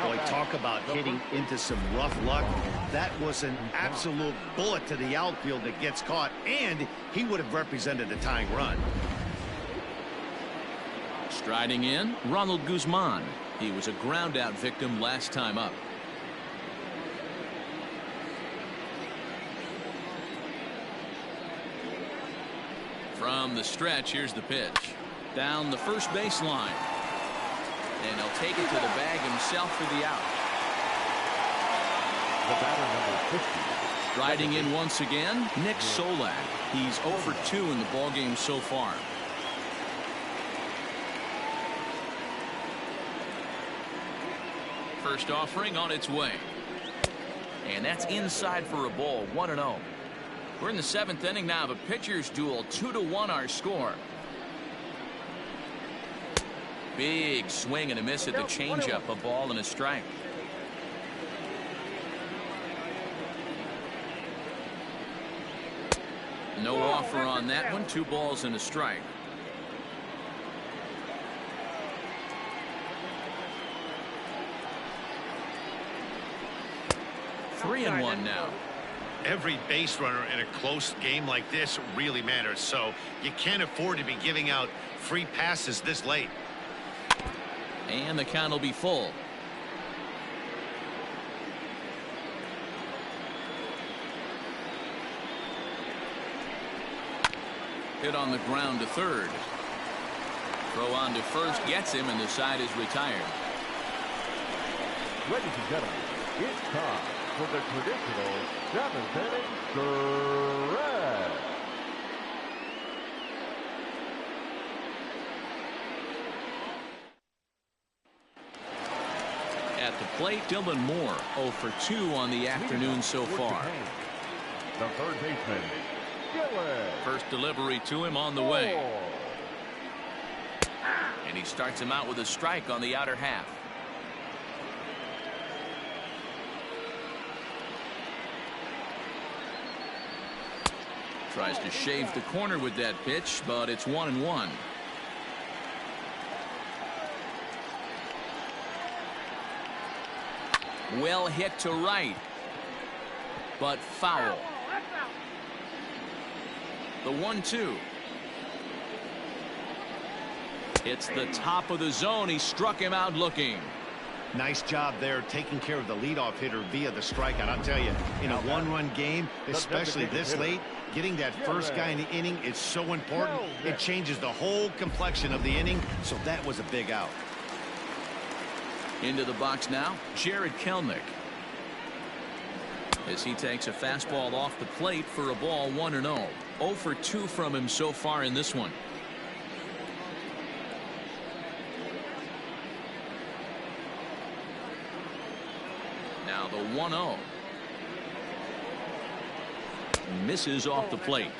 Boy, talk about hitting into some rough luck. That was an absolute bullet to the outfield that gets caught, and he would have represented a tying run. Striding in, Ronald Guzman. He was a ground-out victim last time up. From the stretch, here's the pitch. Down the first base line. And he'll take it to the bag himself for the out. The batter, number 50. Striding in once again, Nick Solak. He's 0 for 2 in the ballgame so far. First offering on its way. And that's inside for a ball, 1-0. We're in the 7th inning now of a pitcher's duel. 2-1 our score. Big swing and a miss at the changeup. A ball and a strike. No offer on that one. 2 balls and a strike. Three and one now. Every base runner in a close game like this really matters, so you can't afford to be giving out free passes this late. And the count will be full. Hit on the ground to third. Throw on to first gets him, and the side is retired. Ladies and gentlemen, it's time for the traditional 7th inning stretch. At the plate, Dylan Moore 0 for 2 on the afternoon so far. The third baseman, Dylan. First delivery to him on the way. And he starts him out with a strike on the outer half. Tries to shave the corner with that pitch, but it's 1-1. Well hit to right, but foul. The 1-2. Hits the top of the zone. He struck him out looking. Nice job there taking care of the leadoff hitter via the strikeout. I'll tell you, in a one-run game, especially this late, getting that first guy in the inning is so important. It changes the whole complexion of the inning, so that was a big out. Into the box now, Jared Kelnick. As he takes a fastball off the plate for a ball, 1-0. 0 for 2 from him so far in this one. Now the 1-0. Misses off the plate.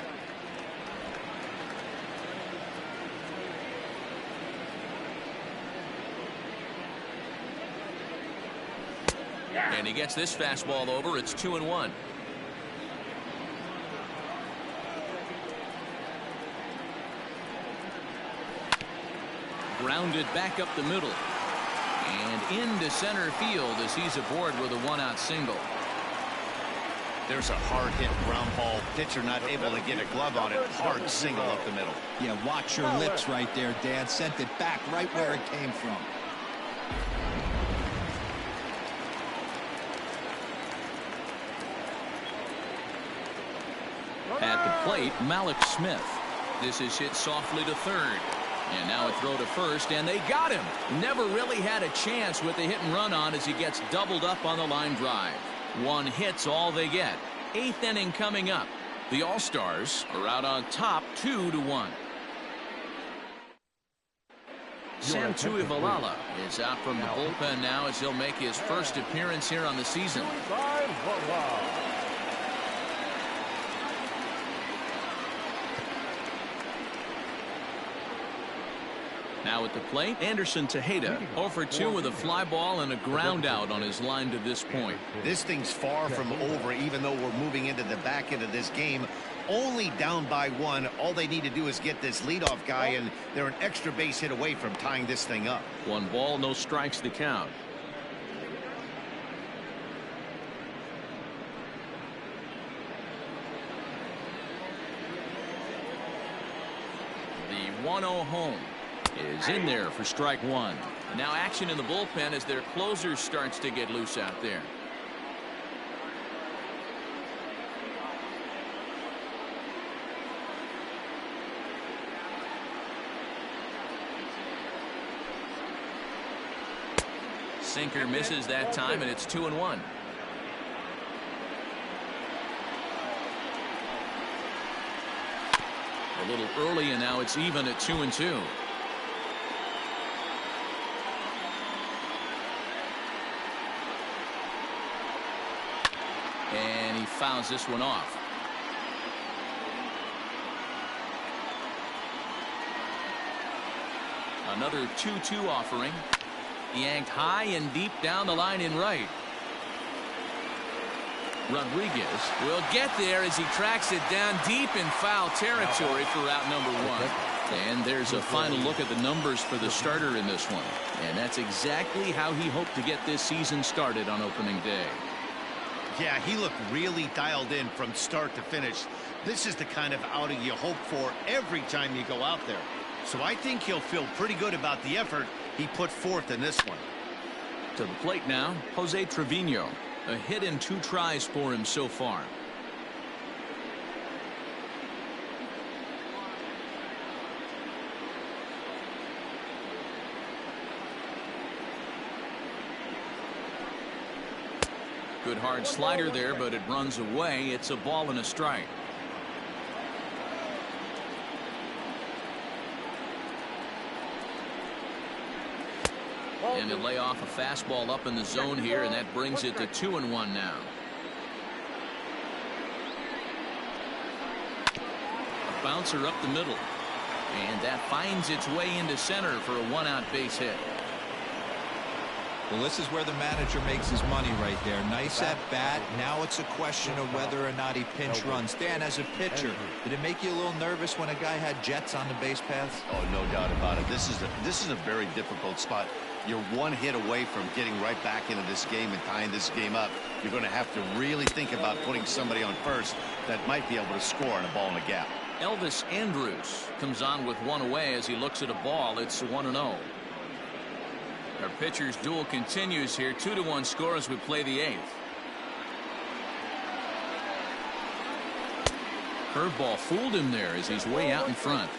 And he gets this fastball over. It's 2-1. Grounded back up the middle. And into center field as he's aboard with a 1-out single. There's a hard hit ground ball. Pitcher not able to get a glove on it. Hard single up the middle. Yeah, watch your lips right there, Dad. Sent it back right where it came from. At the plate, Malik Smith. This is hit softly to third. And now a throw to first, and they got him. Never really had a chance with the hit and run on as he gets doubled up on the line drive. One hit's all they get. 8th inning coming up. The All-Stars are out on top 2-1. Sam Tuivalala is out from the bullpen now as he'll make his first appearance here on the season. Now at the plate, Anderson Tejeda 0 for 2 with a fly ball and a ground out on his line to this point. This thing's far from over, even though we're moving into the back end of this game. only down by 1. All they need to do is get this leadoff guy, and they're an extra base hit away from tying this thing up. 1 ball, no strikes to count. The 1-0 home is in there for strike 1. Now action in the bullpen as their closer starts to get loose out there. Sinker misses that time, and it's 2-1. A little early, and now it's even at 2-2. And he fouls this one off. Another 2-2 offering. Yanked high and deep down the line in right. Rodriguez will get there as he tracks it down deep in foul territory for out number 1. And there's a final look at the numbers for the starter in this one. And that's exactly how he hoped to get this season started on opening day. Yeah, he looked really dialed in from start to finish. This is the kind of outing you hope for every time you go out there. So I think he'll feel pretty good about the effort he put forth in this one. To the plate now, Jose Trevino. A hit in 2 tries for him so far. Good hard slider there, but it runs away. It's a ball and a strike. And he'll lay off a fastball up in the zone here, and that brings it to 2-1 now. A bouncer up the middle, and that finds its way into center for a 1-out base hit. Well, this is where the manager makes his money right there. Nice at bat. Now it's a question of whether or not he pinch runs. Dan, as a pitcher, did it make you a little nervous when a guy had jets on the base paths? Oh, no doubt about it. This is a very difficult spot. You're 1 hit away from getting right back into this game and tying this game up. You're going to have to really think about putting somebody on first that might be able to score on a ball in a gap. Elvis Andrus comes on with 1 away as he looks at a ball. It's 1-0. Our pitcher's duel continues here. 2-1 score as we play the 8th. Curveball fooled him there as he's way out in front.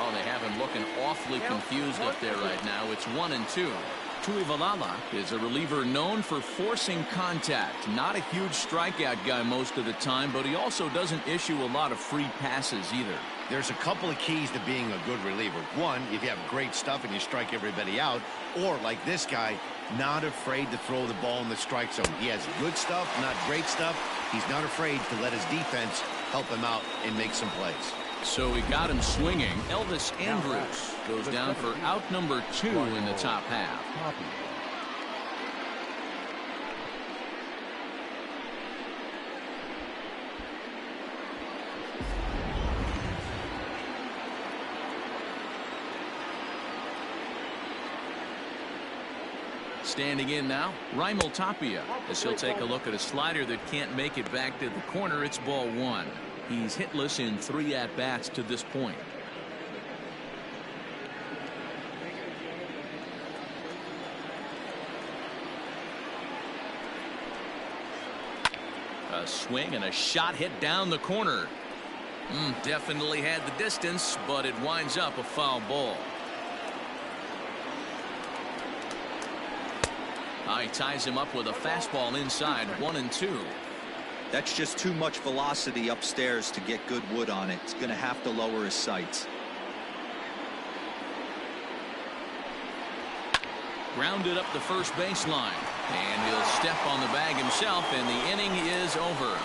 Oh, they have him looking awfully confused up there right now. It's 1-2. Tuivalala is a reliever known for forcing contact. Not a huge strikeout guy most of the time, but he also doesn't issue a lot of free passes either. There's a couple of keys to being a good reliever. One, if you have great stuff and you strike everybody out, or like this guy, not afraid to throw the ball in the strike zone. He has good stuff, not great stuff. He's not afraid to let his defense help him out and make some plays. So he got him swinging. Elvis Andrus goes down for out number 2 in the top half. Standing in now, Raimel Tapia, as he'll take a look at a slider that can't make it back to the corner. It's ball 1. He's hitless in 3 at-bats to this point. A swing and a shot hit down the corner. Definitely had the distance, but it winds up a foul ball. He ties him up with a fastball inside. 1-2. That's just too much velocity upstairs to get good wood on it. It's going to have to lower his sights. Grounded up the first baseline, and he'll step on the bag himself, and the inning is over.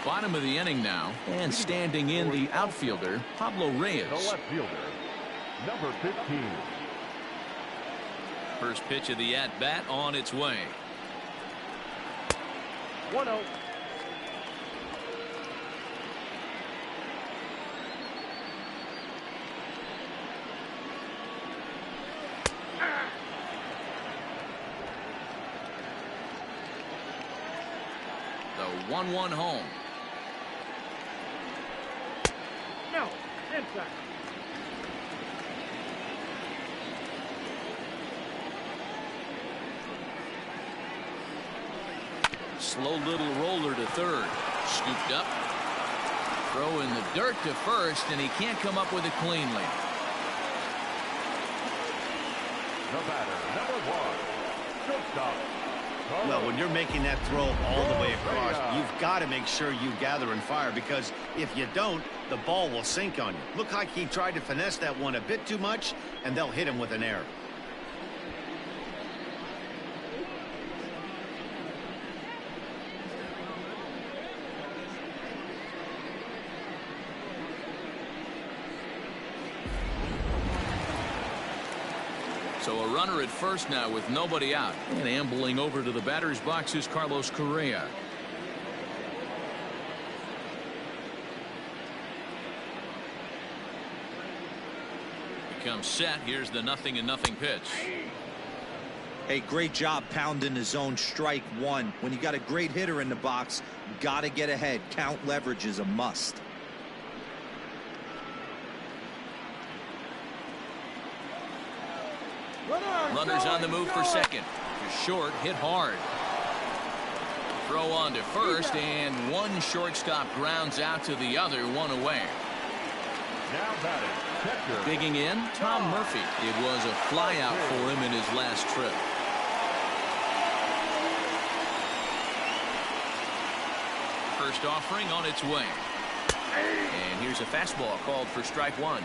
Bottom of the inning now, and standing in the outfielder, Pablo Reyes. The left fielder, number 15. First pitch of the at-bat on its way. 1-0. The 1-1 home. No, inside. Slow little roller to third. Scooped up. Throw in the dirt to first, and he can't come up with it cleanly. The batter, number 1. Shortstop. Well, when you're making that throw all the way across, you've got to make sure you gather and fire, because if you don't, the ball will sink on you. Looked like he tried to finesse that one a bit too much, and they'll hit him with an error. So a runner at first now with nobody out, and ambling over to the batter's box is Carlos Correa. Becomes set. Here's the 0-0 pitch. Hey, great job pounding the zone. Strike one. When you got a great hitter in the box, got to get ahead. Count leverage is a must. Runners on the move for second. Short, hit hard. Throw on to first, and one shortstop grounds out to the other, one away. Now batting, catcher. Digging in, Tom Murphy. It was a fly out for him in his last trip. First offering on its way. And here's a fastball called for strike one.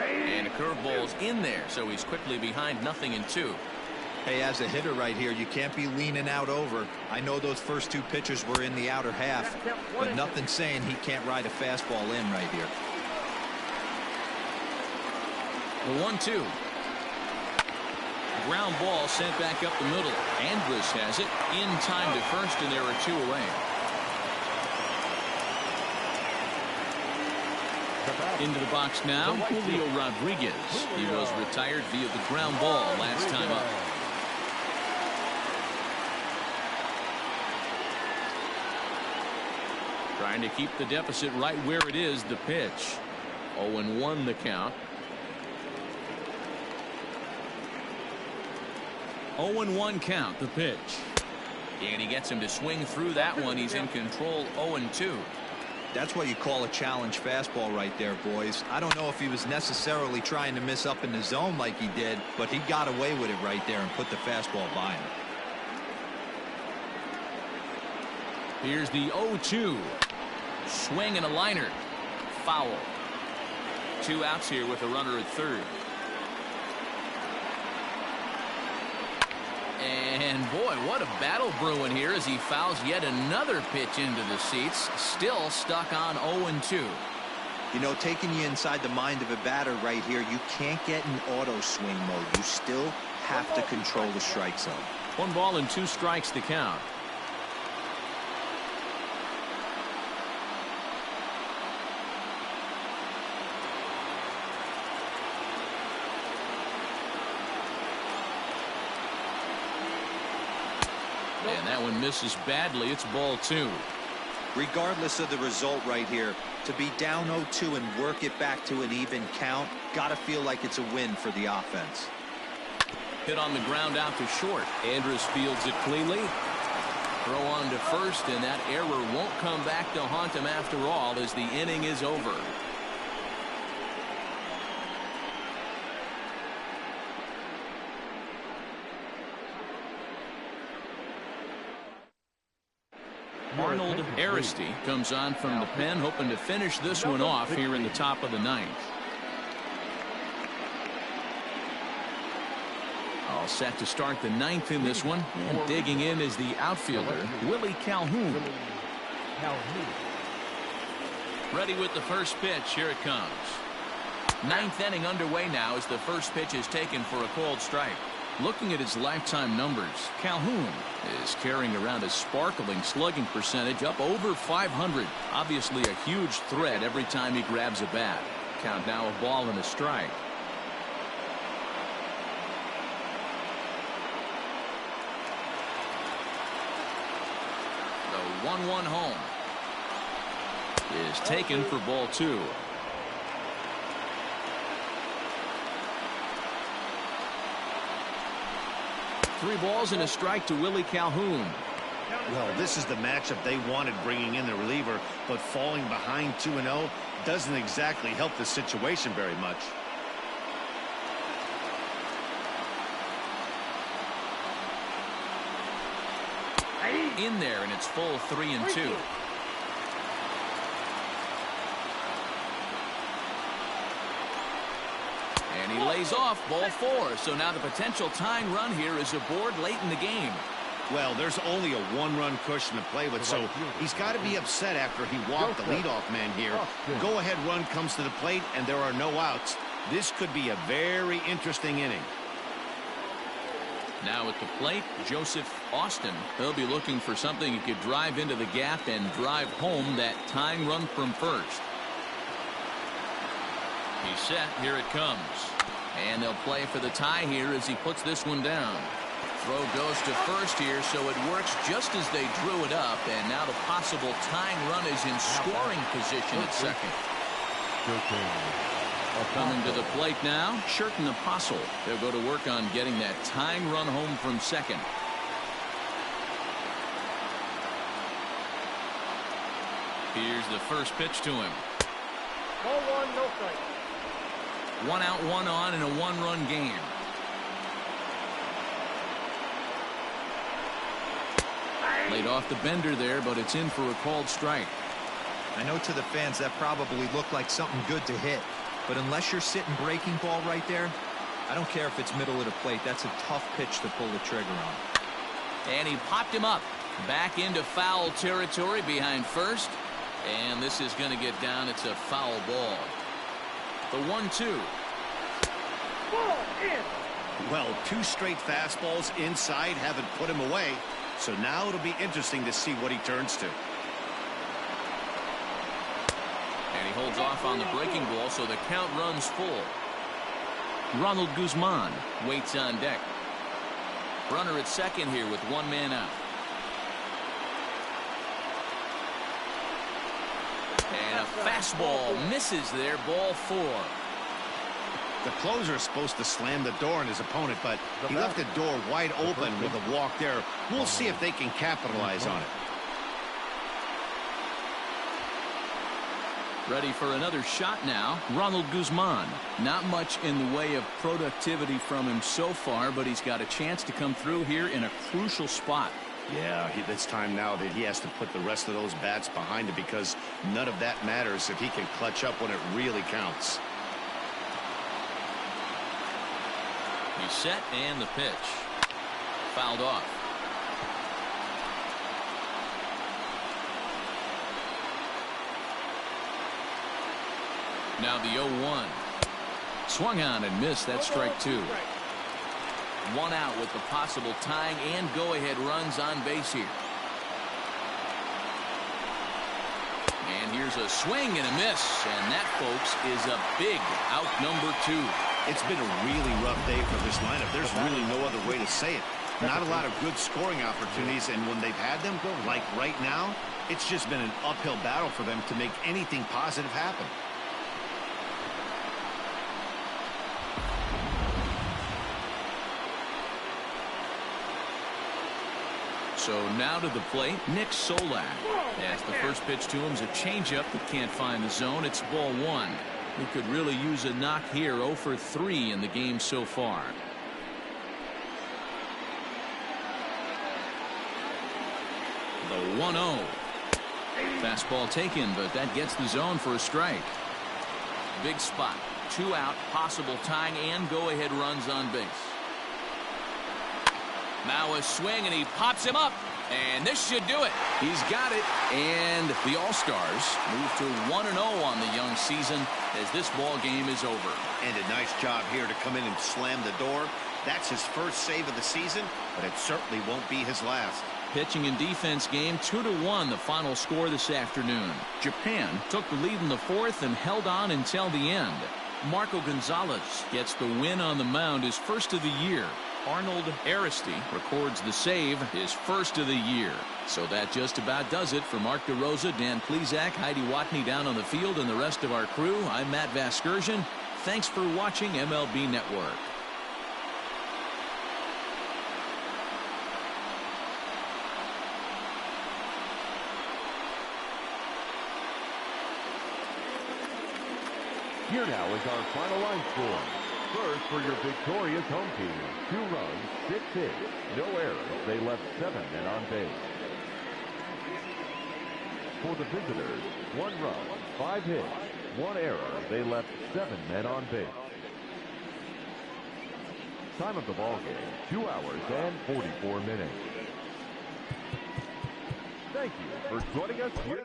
And a curveball's in there, so he's quickly behind 0-2. Hey, as a hitter right here, you can't be leaning out over. I know those first two pitches were in the outer half, but nothing saying he can't ride a fastball in right here. The 1-2. Ground ball sent back up the middle. Andrus has it in time to first, and there are two away. Into the box now, Julio Rodriguez. He was retired via the ground ball last time up. Trying to keep the deficit right where it is. The pitch. 0-1 the count. 0-1 count, the pitch. And he gets him to swing through that one. He's in control. 0-2. That's what you call a challenge fastball right there, boys. I don't know if he was necessarily trying to miss up in the zone like he did, but he got away with it right there and put the fastball by him. Here's the 0-2. Swing and a liner. Foul. Two outs here with a runner at third. And boy, what a battle brewing here as he fouls yet another pitch into the seats. Still stuck on 0-2. You know, taking you inside the mind of a batter right here, you can't get in auto swing mode. You still have to control the strike zone. 1 ball and 2 strikes to count. And that one misses badly. It's ball 2. Regardless of the result right here, to be down 0-2 and work it back to an even count, gotta feel like it's a win for the offense. Hit on the ground out to short. Andrus fields it cleanly. Throw on to first, and that error won't come back to haunt him after all as the inning is over. Arnold Aristi comes on from the pen, hoping to finish this one off here in the top of the 9th. set to start the ninth in this one. And digging in is the outfielder, Willie Calhoun. Ready with the first pitch. Here it comes. Ninth inning underway now as the first pitch is taken for a called strike. Looking at his lifetime numbers, Calhoun is carrying around a sparkling slugging percentage up over 500. Obviously a huge threat every time he grabs a bat. Count now a ball and a strike. The 1-1 home is taken for ball 2. Three balls and a strike to Willie Calhoun. Well, this is the matchup they wanted, bringing in the reliever, but falling behind 2-0 doesn't exactly help the situation very much. In there, and it's full 3-2. And he lays off ball 4. So now the potential tying run here is aboard late in the game. Well, there's only a one-run cushion to play with, so he's got to be upset after he walked the leadoff man here. Go-ahead run comes to the plate, and there are no outs. This could be a very interesting inning. Now at the plate, Joseph Austin. He'll be looking for something he could drive into the gap and drive home that tying run from first. He's set. Here it comes. And they'll play for the tie here as he puts this one down. Throw goes to first here, so it works just as they drew it up. And now the possible tying run is in scoring position at second. Coming to the plate now, Sherton Apostle. They'll go to work on getting that tying run home from second. Here's the first pitch to him. Ball 1, no strike. 1 out, 1 on in a 1-run game. Laid off the bender there, but it's in for a called strike. I know to the fans that probably looked like something good to hit, but unless you're sitting breaking ball right there, I don't care if it's middle of the plate. That's a tough pitch to pull the trigger on. And he popped him up back into foul territory behind first, and this is going to get down. It's a foul ball. The 1-2. Ball in. Well, 2 straight fastballs inside haven't put him away, so now it'll be interesting to see what he turns to. And he holds off on the breaking ball, so the count runs full. Ronald Guzman waits on deck. Runner at second here with 1 man out. And a fastball misses there, ball 4. The closer is supposed to slam the door on his opponent, but he left the door wide open with a walk there. We'll see if they can capitalize on it. Ready for another shot now. Ronald Guzman. Not much in the way of productivity from him so far, but he's got a chance to come through here in a crucial spot. Yeah, it's time now that he has to put the rest of those bats behind him, because none of that matters if he can clutch up when it really counts. He's set, and the pitch. Fouled off. Now the 0-1. Swung on and missed. That's strike 2. 1 out with the possible tying and go-ahead runs on base here. And here's a swing and a miss. And that, folks, is a big out number 2. It's been a really rough day for this lineup. There's really no other way to say it. Not a lot of good scoring opportunities, and when they've had them, like right now, it's just been an uphill battle for them to make anything positive happen. So now to the plate, Nick Solak. As the first pitch to him is a changeup that can't find the zone. It's ball 1. He could really use a knock here. 0 for 3 in the game so far. The 1-0. Fastball taken, but that gets the zone for a strike. Big spot. 2 out, possible tying and go-ahead runs on base. Now a swing, and he pops him up. And this should do it. He's got it. And the All-Stars move to 1-0 on the young season as this ball game is over. And a nice job here to come in and slam the door. That's his first save of the season, but it certainly won't be his last. Pitching and defense game 2-1 the final score this afternoon. Japan took the lead in the fourth and held on until the end. Marco Gonzalez gets the win on the mound, his first of the year. Arnold Aristi records the save, his first of the year. So that just about does it. For Mark DeRosa, Dan Plesac, Heidi Watney down on the field, and the rest of our crew, I'm Matt Vasgersian. Thanks for watching MLB Network. Here now is our final line score. First for your victorious home team, 2 runs, 6 hits, no errors. They left 7 men on base. For the visitors, 1 run, 5 hits, 1 error. They left 7 men on base. Time of the ball game, 2 hours and 44 minutes. Thank you for joining us here.